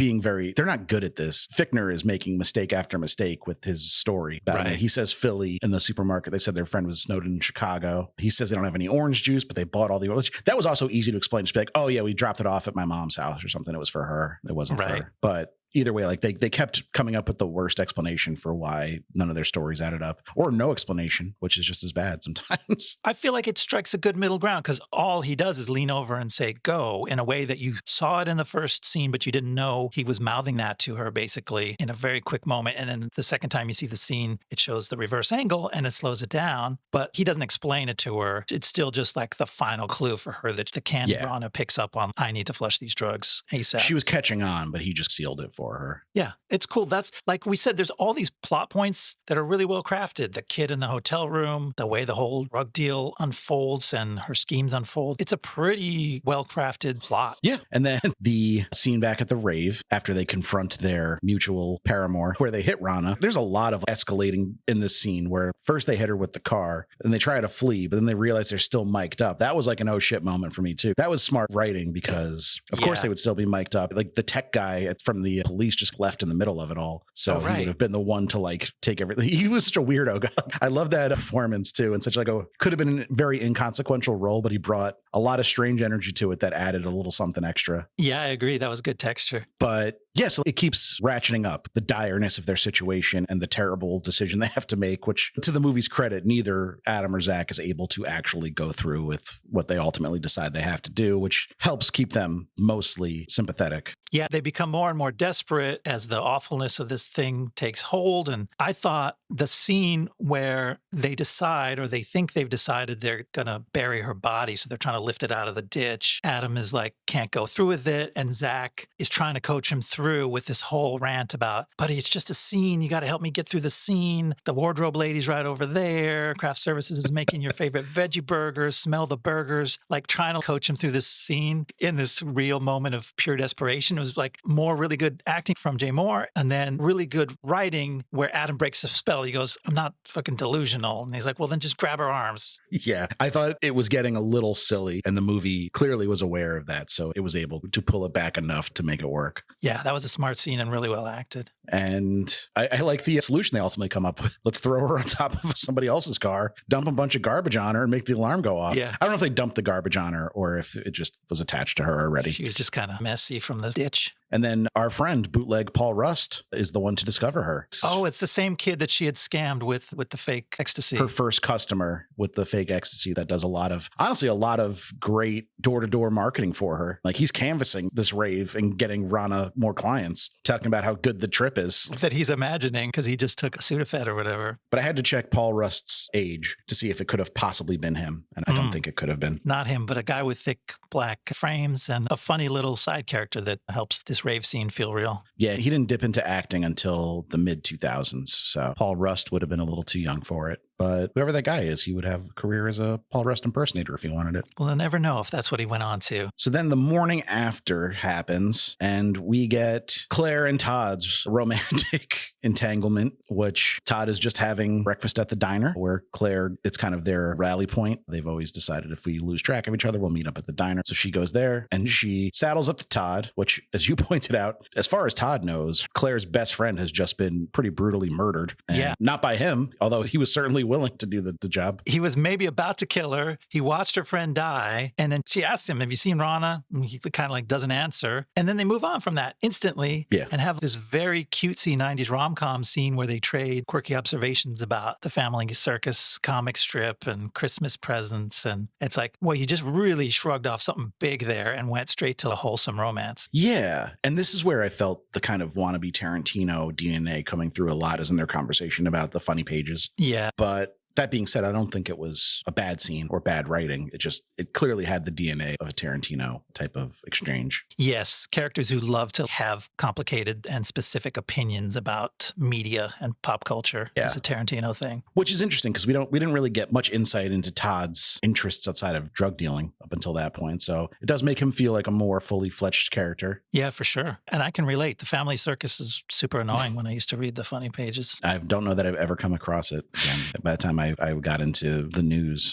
good at this. Fichtner is making mistake after mistake with his story. Right. He says Philly in the supermarket. They said their friend was snowed in Chicago. He says they don't have any orange juice, but they bought all the orange. That was also easy to explain. Just be like, oh yeah, we dropped it off at my mom's house or something. It was for her. It wasn't for her. But either way, like they kept coming up with the worst explanation for why none of their stories added up, or no explanation, which is just as bad sometimes. I feel like it strikes a good middle ground because all he does is lean over and say, go, in a way that you saw it in the first scene, but you didn't know he was mouthing that to her basically in a very quick moment. And then the second time you see the scene, it shows the reverse angle and it slows it down, but he doesn't explain it to her. It's still just like the final clue for her that the candy Rana picks up on, I need to flush these drugs ASAP. She was catching on, but he just sealed it for her. Yeah, it's cool. That's like we said, there's all these plot points that are really well crafted. The kid in the hotel room, the way the whole drug deal unfolds and her schemes unfold. It's a pretty well crafted plot. Yeah. And then the scene back at the rave after they confront their mutual paramour where they hit Rana. There's a lot of escalating in this scene where first they hit her with the car and they try to flee, but then they realize they're still mic'd up. That was like an oh shit moment for me too. That was smart writing because of course they would still be mic'd up. Like the tech guy from the police just left in the middle of it all. So he would have been the one to like take everything. He was such a weirdo. I love that performance too. And such like could have been a very inconsequential role, but he brought a lot of strange energy to it that added a little something extra. Yeah, I agree. That was good texture. But yeah, so it keeps ratcheting up the direness of their situation and the terrible decision they have to make, which to the movie's credit, neither Adam or Zach is able to actually go through with what they ultimately decide they have to do, which helps keep them mostly sympathetic. Yeah, they become more and more desperate as the awfulness of this thing takes hold. And I thought the scene where they decide, or they think they've decided they're going to bury her body, so they're trying to lift it out of the ditch. Adam is like, can't go through with it. And Zach is trying to coach him through with this whole rant about, buddy, it's just a scene. You got to help me get through the scene. The wardrobe lady's right over there. Craft Services is making your favorite veggie burgers. Smell the burgers. Like trying to coach him through this scene in this real moment of pure desperation. It was like more really good acting from Jay Mohr, and then really good writing where Adam breaks the spell. He goes, I'm not fucking delusional. And he's like, well, then just grab her arms. Yeah, I thought it was getting a little silly, and the movie clearly was aware of that, so it was able to pull it back enough to make it work. Yeah, that was a smart scene and really well acted. And I like the solution they ultimately come up with. Let's throw her on top of somebody else's car, dump a bunch of garbage on her, and make the alarm go off. Yeah. I don't know if they dumped the garbage on her or if it just was attached to her already. She was just kind of messy from the ditch. And then our friend, bootleg Paul Rust, is the one to discover her. Oh, it's the same kid that she had scammed with the fake ecstasy. Her first customer with the fake ecstasy that does a lot of great door-to-door marketing for her. Like he's canvassing this rave and getting Rana more clients, talking about how good the trip is. That he's imagining because he just took a Sudafed or whatever. But I had to check Paul Rust's age to see if it could have possibly been him. And I don't think it could have been. Not him, but a guy with thick black frames and a funny little side character that helps this rave scene feel real. Yeah, he didn't dip into acting until the mid-2000s. So Paul Rust would have been a little too young for it. But whoever that guy is, he would have a career as a Paul Rust impersonator if he wanted it. We'll never know if that's what he went on to. So then the morning after happens, and we get Claire and Todd's romantic entanglement, which Todd is just having breakfast at the diner, where Claire, it's kind of their rally point. They've always decided if we lose track of each other, we'll meet up at the diner. So she goes there and she saddles up to Todd, which, as you pointed out, as far as Todd knows, Claire's best friend has just been pretty brutally murdered. And not by him, although he was certainly willing to do the job. He was maybe about to kill her. He watched her friend die. And then she asked him, have you seen Rana? And he kind of like doesn't answer. And then they move on from that instantly and have this very cutesy 90s rom-com scene where they trade quirky observations about the family circus comic strip and Christmas presents. And it's like, well, you just really shrugged off something big there and went straight to a wholesome romance. Yeah. And this is where I felt the kind of wannabe Tarantino DNA coming through a lot, is in their conversation about the funny pages. Yeah. But That being said, I don't think it was a bad scene or bad writing. It clearly had the DNA of a Tarantino type of exchange. Yes, characters who love to have complicated and specific opinions about media and pop culture is a Tarantino thing. Which is interesting because we didn't really get much insight into Todd's interests outside of drug dealing up until that point. So it does make him feel like a more fully fledged character. Yeah, for sure. And I can relate. The Family Circus is super annoying when I used to read the funny pages. I don't know that I've ever come across it again. By the time I got into the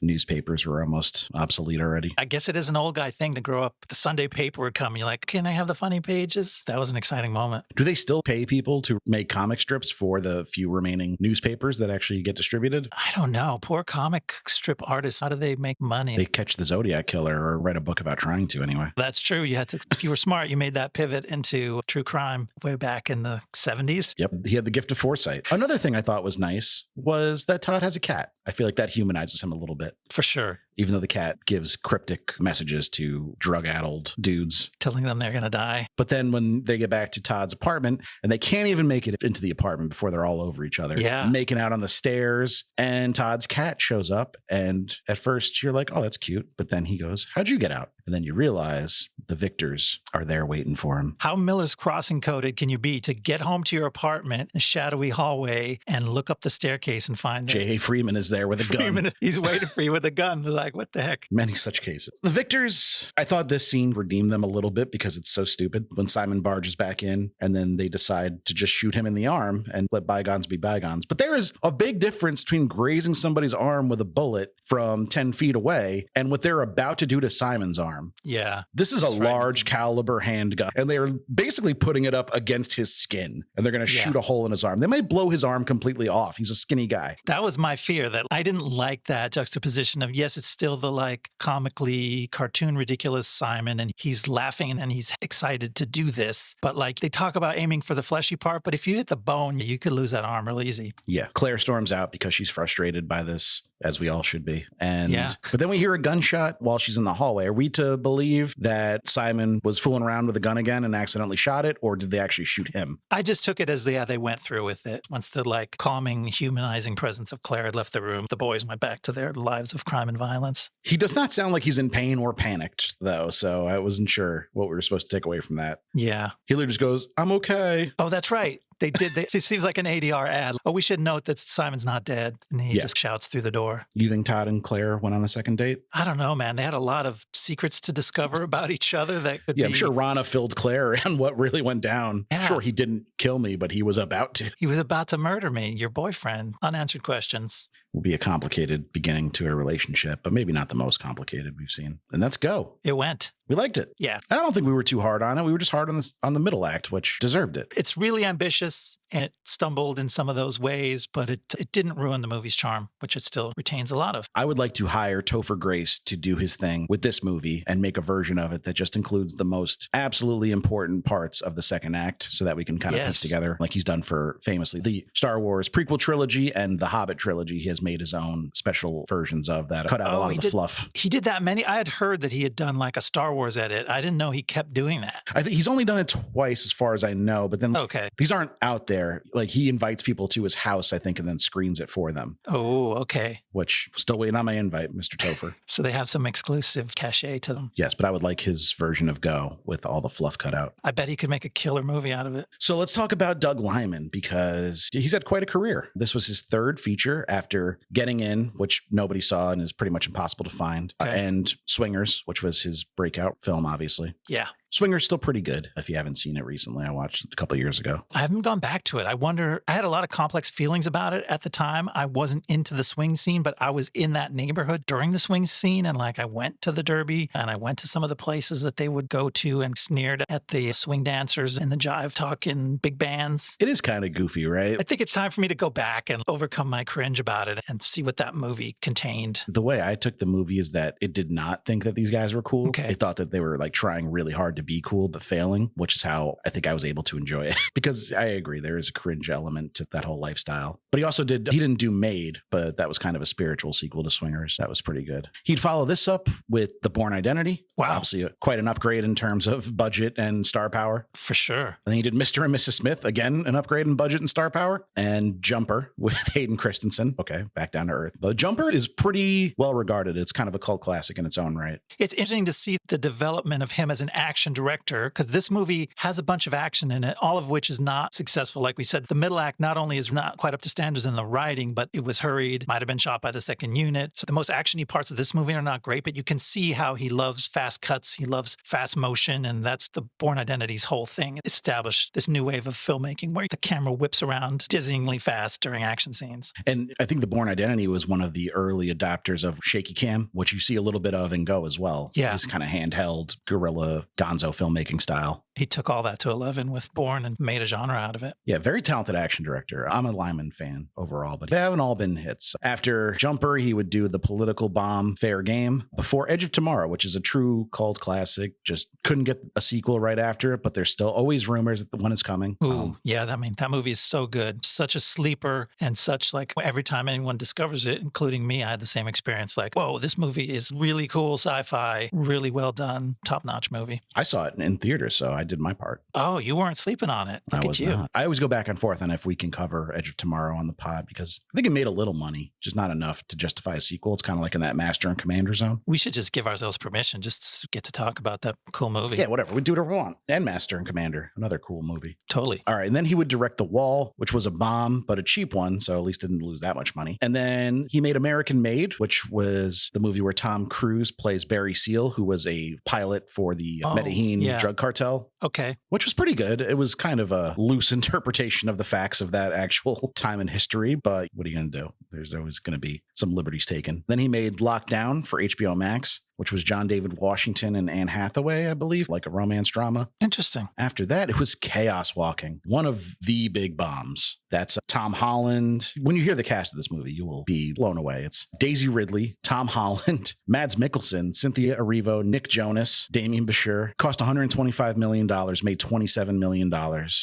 newspapers were almost obsolete already. I guess it is an old guy thing to grow up. The Sunday paper would come. You're like, can I have the funny pages? That was an exciting moment. Do they still pay people to make comic strips for the few remaining newspapers that actually get distributed? I don't know. Poor comic strip artists. How do they make money? They catch the Zodiac Killer or write a book about trying to anyway. That's true. You had to, if you were smart, you made that pivot into true crime way back in the 70s. Yep. He had the gift of foresight. Another thing I thought was nice was that Todd has a cat. I feel like that humanizes him a little bit. For sure. Even though the cat gives cryptic messages to drug-addled dudes. Telling them they're going to die. But then when they get back to Todd's apartment, and they can't even make it into the apartment before they're all over each other. Yeah. Making out on the stairs, and Todd's cat shows up. And at first you're like, oh, that's cute. But then he goes, how'd you get out? And then you realize the victors are there waiting for him. How Miller's Crossing coded can you be to get home to your apartment, a shadowy hallway, and look up the staircase and find J.A. Freeman is there with a gun. He's waiting for you with a gun. Like, what the heck? Many such cases. The victors, I thought this scene redeemed them a little bit because it's so stupid. When Simon barges back in and then they decide to just shoot him in the arm and let bygones be bygones. But there is a big difference between grazing somebody's arm with a bullet from 10 feet away and what they're about to do to Simon's arm. Yeah. This is a large caliber handgun, and they're basically putting it up against his skin, and they're going to shoot a hole in his arm. They might blow his arm completely off. He's a skinny guy. That was my fear, that I didn't like that juxtaposition of, yes, it's still the like comically cartoon ridiculous Simon, and he's laughing and he's excited to do this. But like they talk about aiming for the fleshy part, but if you hit the bone, you could lose that arm real easy. Yeah. Claire storms out because she's frustrated by this, as we all should be. But then we hear a gunshot while she's in the hallway. Are we to believe that Simon was fooling around with a gun again and accidentally shot it, or did they actually shoot him? I just took it as they went through with it. Once the like calming, humanizing presence of Claire had left the room, the boys went back to their lives of crime and violence. He does not sound like he's in pain or panicked, though, so I wasn't sure what we were supposed to take away from that. Yeah. He literally just goes, I'm okay. Oh, that's right. It seems like an ADR ad. Oh, we should note that Simon's not dead. And he just shouts through the door. You think Todd and Claire went on a second date? I don't know, man. They had a lot of secrets to discover about each other that could be... I'm sure Rana filled Claire on what really went down. Yeah. Sure, he didn't kill me, but he was about to. He was about to murder me, your boyfriend. Unanswered questions. Will be a complicated beginning to a relationship, but maybe not the most complicated we've seen. And that's Go. It went. We liked it. Yeah. I don't think we were too hard on it. We were just hard on the middle act, which deserved it. It's really ambitious and it stumbled in some of those ways, but it didn't ruin the movie's charm, which it still retains a lot of. I would like to hire Topher Grace to do his thing with this movie and make a version of it that just includes the most absolutely important parts of the second act so that we can kind of piece together, like he's done for famously the Star Wars prequel trilogy and the Hobbit trilogy. He has made his own special versions of that, cut out a lot of the fluff. He did that many. I had heard that he had done like a Star Wars edit. I didn't know he kept doing that. I think he's only done it twice as far as I know, but then these aren't out there. Like he invites people to his house, I think, and then screens it for them. Oh, okay. Which, still waiting on my invite, Mr. Topher. So they have some exclusive cachet to them. Yes, but I would like his version of Go with all the fluff cut out. I bet he could make a killer movie out of it. So let's talk about Doug Liman, because he's had quite a career. This was his third feature after Getting In, which nobody saw and is pretty much impossible to find, and Swingers, which was his breakout film, obviously. Yeah. Swinger's still pretty good. If you haven't seen it recently, I watched it a couple of years ago. I haven't gone back to it. I wonder, I had a lot of complex feelings about it at the time. I wasn't into the swing scene, but I was in that neighborhood during the swing scene. And like I went to the Derby and I went to some of the places that they would go to and sneered at the swing dancers and the jive talk in big bands. It is kind of goofy, right? I think it's time for me to go back and overcome my cringe about it and see what that movie contained. The way I took the movie is that it did not think that these guys were cool. Okay. It thought that they were like trying really hard to to be cool, but failing, which is how I think I was able to enjoy it. Because I agree, there is a cringe element to that whole lifestyle. But he didn't do Made, but that was kind of a spiritual sequel to Swingers. That was pretty good. He'd follow this up with The Bourne Identity. Wow. Obviously, quite an upgrade in terms of budget and star power. For sure. And then he did Mr. and Mrs. Smith, again, an upgrade in budget and star power. And Jumper with Hayden Christensen. Okay, back down to earth. But Jumper is pretty well regarded. It's kind of a cult classic in its own right. It's interesting to see the development of him as an action director, because this movie has a bunch of action in it, all of which is not successful. Like we said, the middle act not only is not quite up to standards in the writing, but it was hurried, might have been shot by the second unit. So the most actiony parts of this movie are not great, but you can see how he loves fast cuts. He loves fast motion. And that's the Bourne Identity's whole thing. It established this new wave of filmmaking where the camera whips around dizzyingly fast during action scenes. And I think the Bourne Identity was one of the early adopters of shaky cam, which you see a little bit of in Go as well. Yeah. This kind of handheld guerrilla gonzo filmmaking style. He took all that to 11 with Bourne and made a genre out of it. Yeah, very talented action director. I'm a Liman fan overall, but they haven't all been hits. After Jumper, he would do the political bomb Fair Game before Edge of Tomorrow, which is a true cult classic. Just couldn't get a sequel right after it, but there's still always rumors that the one is coming. Ooh, yeah, that movie is so good. Such a sleeper, and such like every time anyone discovers it, including me, I had the same experience. Like, whoa, this movie is really cool sci-fi, really well done, top-notch movie. I saw it in theaters, so I did my part. Oh, you weren't sleeping on it. Look I at was you. not. I always go back and forth on if we can cover Edge of Tomorrow on the pod, because I think it made a little money, just not enough to justify a sequel. It's kind of like in that Master and Commander zone. We should just give ourselves permission just to get to talk about that cool movie. Yeah, whatever. We do whatever we want. And Master and Commander, another cool movie. Totally. All right. And then he would direct The Wall, which was a bomb, but a cheap one. So at least didn't lose that much money. And then he made American Made, which was the movie where Tom Cruise plays Barry Seal, who was a pilot for the Medellin drug cartel. Okay. Which was pretty good. It was kind of a loose interpretation of the facts of that actual time in history, but what are you going to do? There's always going to be some liberties taken. Then he made Lockdown for HBO Max, which was John David Washington and Anne Hathaway, I believe, like a romance drama. Interesting. After that, it was Chaos Walking, one of the big bombs. That's Tom Holland. When you hear the cast of this movie, you will be blown away. It's Daisy Ridley, Tom Holland, Mads Mikkelsen, Cynthia Erivo, Nick Jonas, Damien Bashir. Cost $125 million, made $27 million.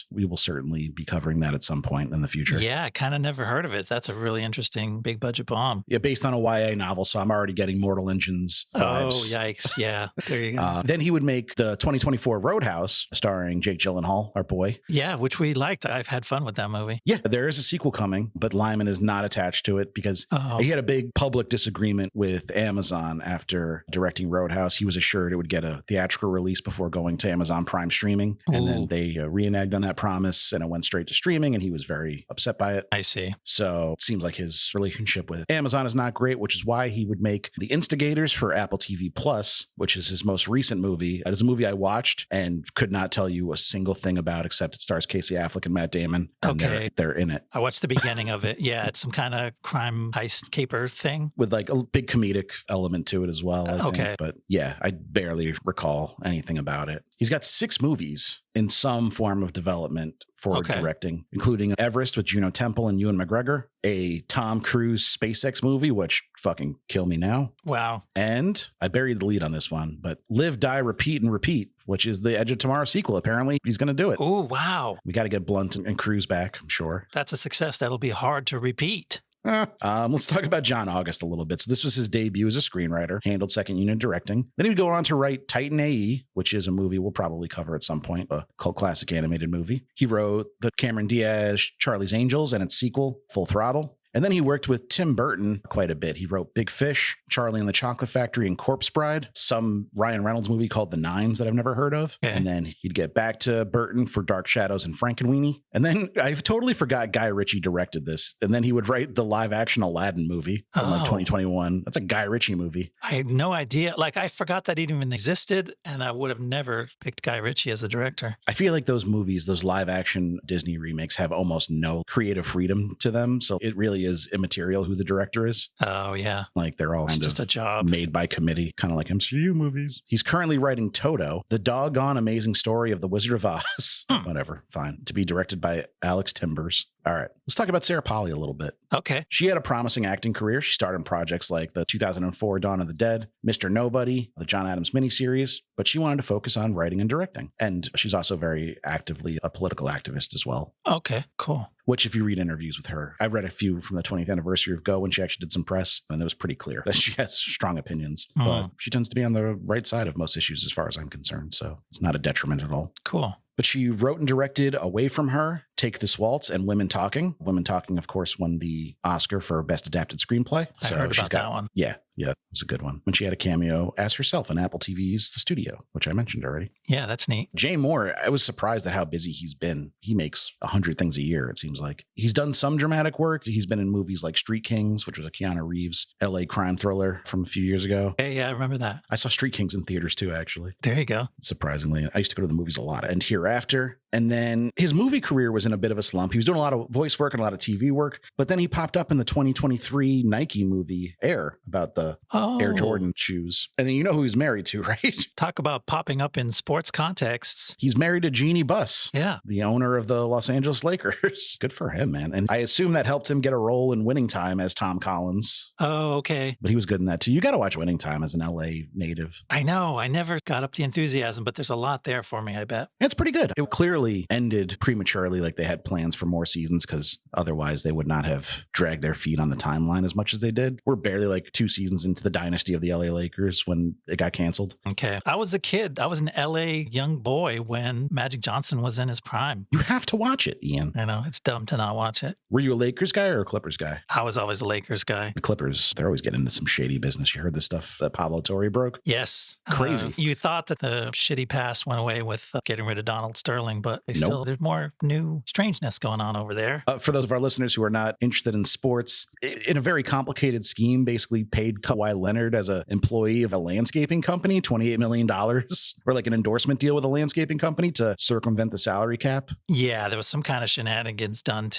We will certainly be covering that at some point in the future. Yeah, I kind of never heard of it. That's a really interesting big budget bomb. Yeah, based on a YA novel, so I'm already getting Mortal Engines vibes. Oh, yikes. Yeah, there you go. Then he would make the 2024 Roadhouse, starring Jake Gyllenhaal, our boy. Yeah, which we liked. I've had fun with that movie. Yeah, there is a sequel coming, but Liman is not attached to it because he had a big public disagreement with Amazon after directing Roadhouse. He was assured it would get a theatrical release before going to Amazon Prime streaming. And then they reneged on that promise and it went straight to streaming, and he was very upset by it. I see. So it seems like his relationship with Amazon is not great, which is why he would make The Instigators for Apple TV Plus, which is his most recent movie. It is a movie I watched and could not tell you a single thing about, except it stars Casey Affleck and Matt Damon. And they're in it. I watched the beginning of it. Yeah, it's some kind of crime heist caper thing. With like a big comedic element to it as well, I think. But yeah, I barely recall anything about it. He's got 6 movies in some form of development for directing, including Everest with Juno Temple and Ewan McGregor, a Tom Cruise SpaceX movie, which fucking kill me now. Wow. And I buried the lead on this one, but Live, Die, Repeat, and Repeat, which is the Edge of Tomorrow sequel. Apparently, he's going to do it. Oh, wow. We got to get Blunt and Cruise back, I'm sure. That's a success that'll be hard to repeat. Let's talk about John August a little bit. So this was his debut as a screenwriter, handled second unit directing. Then he would go on to write Titan AE, which is a movie we'll probably cover at some point, a cult classic animated movie. He wrote the Cameron Diaz Charlie's Angels and its sequel, Full Throttle. And then he worked with Tim Burton quite a bit. He wrote Big Fish, Charlie and the Chocolate Factory, and Corpse Bride, some Ryan Reynolds movie called The Nines that I've never heard of. Okay. And then he'd get back to Burton for Dark Shadows and Frankenweenie. And then I totally forgot Guy Ritchie directed this. And then he would write the live action Aladdin movie from like 2021. That's a Guy Ritchie movie. I had no idea. Like, I forgot that it even existed, and I would have never picked Guy Ritchie as a director. I feel like those movies, those live action Disney remakes, have almost no creative freedom to them. So it really is immaterial who the director is. Oh, yeah. Like they're all just a job made by committee, kind of like MCU movies. He's currently writing Toto, the doggone amazing story of the Wizard of Oz. Whatever, fine. To be directed by Alex Timbers. All right. Let's talk about Sarah Polley a little bit. Okay. She had a promising acting career. She starred in projects like the 2004 Dawn of the Dead, Mr. Nobody, the John Adams miniseries, but she wanted to focus on writing and directing. And she's also very actively a political activist as well. Okay, cool. Which, if you read interviews with her, I've read a few from the 20th anniversary of Go when she actually did some press, and it was pretty clear that she has strong opinions. But she tends to be on the right side of most issues as far as I'm concerned. So it's not a detriment at all. Cool. But she wrote and directed Away From Her, Take This Waltz, and Women Talking. Women Talking, of course, won the Oscar for Best Adapted Screenplay. I heard about that one. Yeah, it was a good one. When she had a cameo as herself in Apple TV's The Studio, which I mentioned already. Yeah, that's neat. Jay Mohr, I was surprised at how busy he's been. He makes 100 things a year, it seems like. He's done some dramatic work. He's been in movies like Street Kings, which was a Keanu Reeves LA crime thriller from a few years ago. Yeah, I remember that. I saw Street Kings in theaters too, actually. There you go. Surprisingly. I used to go to the movies a lot. And Hereafter. And then his movie career was in a bit of a slump. He was doing a lot of voice work and a lot of TV work. But then he popped up in the 2023 Nike movie Air about the Air Jordan shoes. And then you know who he's married to, right? Talk about popping up in sports contexts. He's married to Jeannie Buss. Yeah. The owner of the Los Angeles Lakers. Good for him, man. And I assume that helped him get a role in Winning Time as Tom Collins. Oh, okay. But he was good in that too. You got to watch Winning Time as an LA native. I know. I never got up the enthusiasm, but there's a lot there for me, I bet. It's pretty good. It clearly ended prematurely, like they had plans for more seasons because otherwise they would not have dragged their feet on the timeline as much as they did. We're barely like 2 seasons into the dynasty of the LA Lakers when it got canceled. Okay. I was a kid. I was an LA young boy when Magic Johnson was in his prime. You have to watch it, Ian. I know. It's dumb to not watch it. Were you a Lakers guy or a Clippers guy? I was always a Lakers guy. The Clippers, they're always getting into some shady business. You heard the stuff that Pablo Torre broke? Yes. Crazy. You thought that the shitty past went away with getting rid of Donald Sterling, but there's more new strangeness going on over there. For those of our listeners who are not interested in sports, in a very complicated scheme, basically paid Kawhi Leonard as an employee of a landscaping company $28 million, or like an endorsement deal with a landscaping company to circumvent the salary cap. Yeah, there was some kind of shenanigans done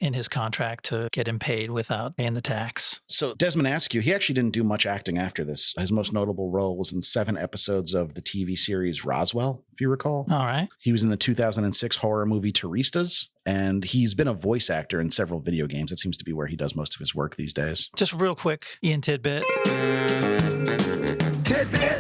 in his contract to get him paid without paying the tax. So Desmond Askew, he actually didn't do much acting after this. His most notable role was in 7 episodes of the TV series Roswell, if you recall. All right. He was in the 2006 horror movie Turistas, and he's been a voice actor in several video games. It seems to be where he does most of his work these days. Just real quick, Ian Tidbit.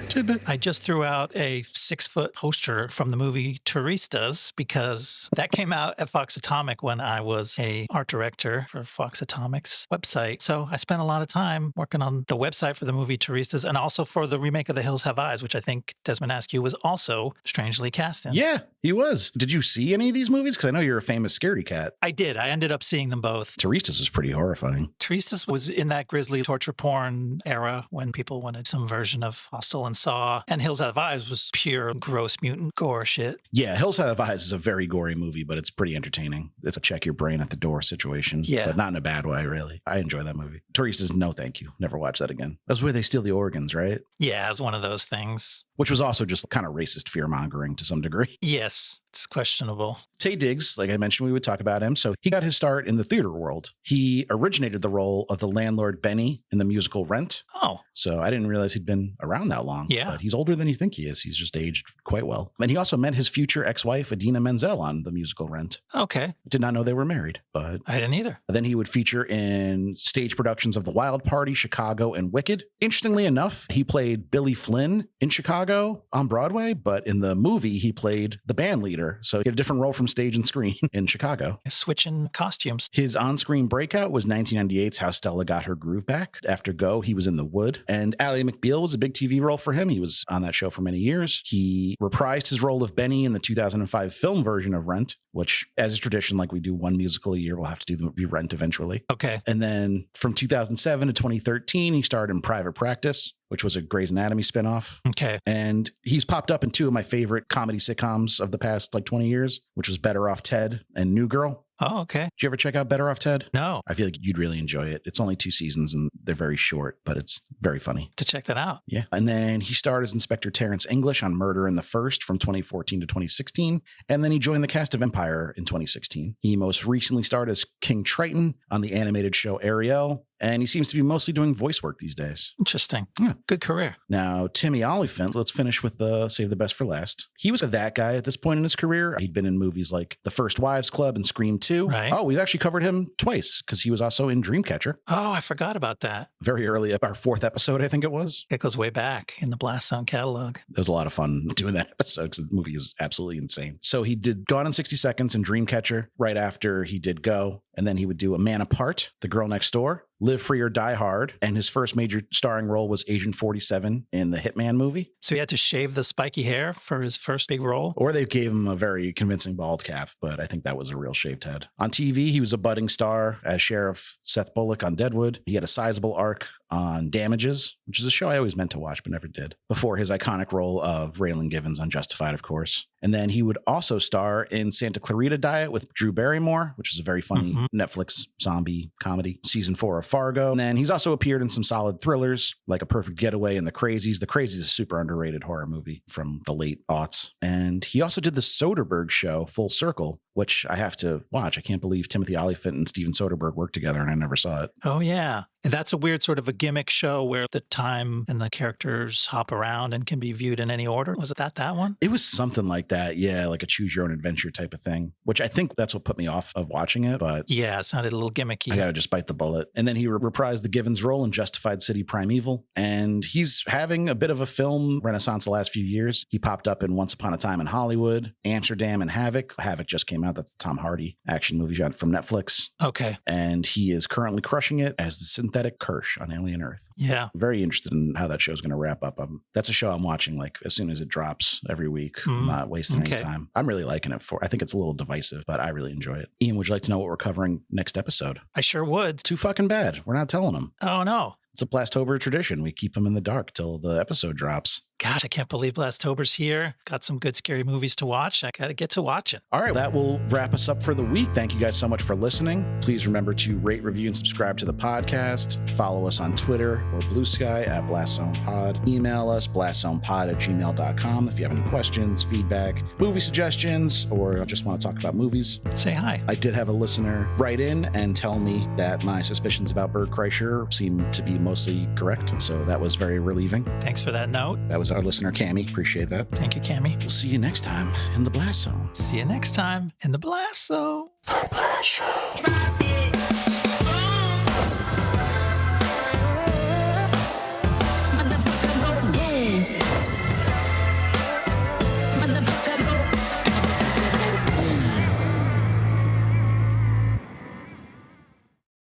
Tidbit. I just threw out a 6-foot poster from the movie Turistas because that came out at Fox Atomic when I was a art director for Fox Atomic's website. So I spent a lot of time working on the website for the movie Turistas and also for the remake of The Hills Have Eyes, which I think Desmond Askew was also strangely cast in. Yeah, he was. Did you see any of these movies? Because I know you're a famous scaredy cat. I did. I ended up seeing them both. Turistas was pretty horrifying. Turistas was in that grisly torture porn era when people wanted some version of Hostel and Saw, and Hills Have Eyes was pure gross mutant gore shit. Yeah, Hills Have Eyes is a very gory movie, but it's pretty entertaining. It's a check your brain at the door situation. Yeah. But not in a bad way, really. I enjoy that movie. Turistas, no thank you. Never watch that again. That's where they steal the organs, right? Yeah, it was one of those things. Which was also just kind of racist fear-mongering to some degree. Yes, it's questionable. Taye Diggs, like I mentioned, we would talk about him. So he got his start in the theater world. He originated the role of the landlord Benny in the musical Rent. Oh. So I didn't realize he'd been around that long. Yeah. But he's older than you think he is. He's just aged quite well. And he also met his future ex-wife, Idina Menzel, on the musical Rent. Okay. Did not know they were married, but I didn't either. then he would feature in stage productions of The Wild Party, Chicago, and Wicked. Interestingly enough, he played Billy Flynn in Chicago on Broadway, but in the movie, he played the band leader. So he had a different role from stage and screen in Chicago. Switching costumes. His on-screen breakout was 1998's How Stella Got Her Groove Back. After Go, he was in The Wood. And Ally McBeal was a big TV role for him. He was on that show for many years. He reprised his role of Benny in the 2005 film version of Rent, which, as is tradition, like we do one musical a year, we'll have to do the movie Rent eventually. Okay. And then from 2007 to 2013, he starred in Private Practice, which was a Grey's Anatomy spinoff. Okay. And he's popped up in 2 of my favorite comedy sitcoms of the past 20 years, which was Better Off Ted and New Girl. Oh, okay. Did you ever check out Better Off Ted? No. I feel like you'd really enjoy it. It's only 2 seasons and they're very short, but it's very funny. To check that out. Yeah. And then he starred as Inspector Terrence English on Murder in the First from 2014 to 2016. And then he joined the cast of Empire in 2016. He most recently starred as King Triton on the animated show Ariel. And he seems to be mostly doing voice work these days. Interesting. Yeah. Good career. Now, Timmy Olyphant, let's finish with save the best for last. He was that guy at this point in his career. He'd been in movies like The First Wives Club and Scream 2. too. Right. Oh, we've actually covered him twice because he was also in Dreamcatcher. Oh, I forgot about that. Very early, our 4th episode, I think it was. It goes way back in the Blast Zone catalog. It was a lot of fun doing that episode because the movie is absolutely insane. So he did Gone in 60 Seconds and Dreamcatcher right after he did Go. And then he would do A Man Apart, The Girl Next Door, Live Free or Die Hard. And his first major starring role was Agent 47 in the Hitman movie. So he had to shave the spiky hair for his first big role? Or they gave him a very convincing bald cap, but I think that was a real shaved head. On TV, he was a budding star as Sheriff Seth Bullock on Deadwood. He had a sizable arc on Damages, which is a show I always meant to watch but never did, before his iconic role of Raylan Givens on Justified, of course. And then he would also star in Santa Clarita Diet with Drew Barrymore, which is a very funny Netflix zombie comedy. Season 4 of Fargo. And then he's also appeared in some solid thrillers like A Perfect Getaway and The Crazies. The Crazies is a super underrated horror movie from the late aughts. And he also did the Soderbergh show, Full Circle, which I have to watch. I can't believe Timothy Olyphant and Steven Soderbergh worked together and I never saw it. Oh, yeah. And that's a weird sort of a gimmick show where the time and the characters hop around and can be viewed in any order. Was it that one? It was something like that. Yeah, like a choose your own adventure type of thing, which I think that's what put me off of watching it. But yeah, it sounded a little gimmicky. I got to just bite the bullet. And then he reprised the Givens role in Justified City Primeval. And he's having a bit of a film renaissance the last few years. He popped up in Once Upon a Time in Hollywood, Amsterdam, and Havoc. Havoc just came out. That's the Tom Hardy action movie from Netflix. Okay. And he is currently crushing it as the synthetic Kirsch on Alien Earth. Yeah. Very interested in how that show's going to wrap up. That's a show I'm watching like as soon as it drops every week. I'm not wasting any time. I'm really liking it. I think it's a little divisive, but I really enjoy it. Ian, would you like to know what we're covering next episode? I sure would. Too fucking bad. We're not telling them. Oh, no. It's a Blastober tradition. We keep them in the dark till the episode drops. Gosh, I can't believe Blastober's here. Got some good scary movies to watch. I got to get to watching. All right, that will wrap us up for the week. Thank you guys so much for listening. Please remember to rate, review, and subscribe to the podcast. Follow us on Twitter or Blue Sky at BlastZonePod. Email us, blastzonepod@gmail.com if you have any questions, feedback, movie suggestions, or just want to talk about movies. Say hi. I did have a listener write in and tell me that my suspicions about Bert Kreischer seem to be mostly correct. So that was very relieving. Thanks for that note. That was our listener, Cammie. Appreciate that. Thank you, Cammie. We'll see you next time in the Blast Zone. See you next time in the Blast Zone. The Blast Zone.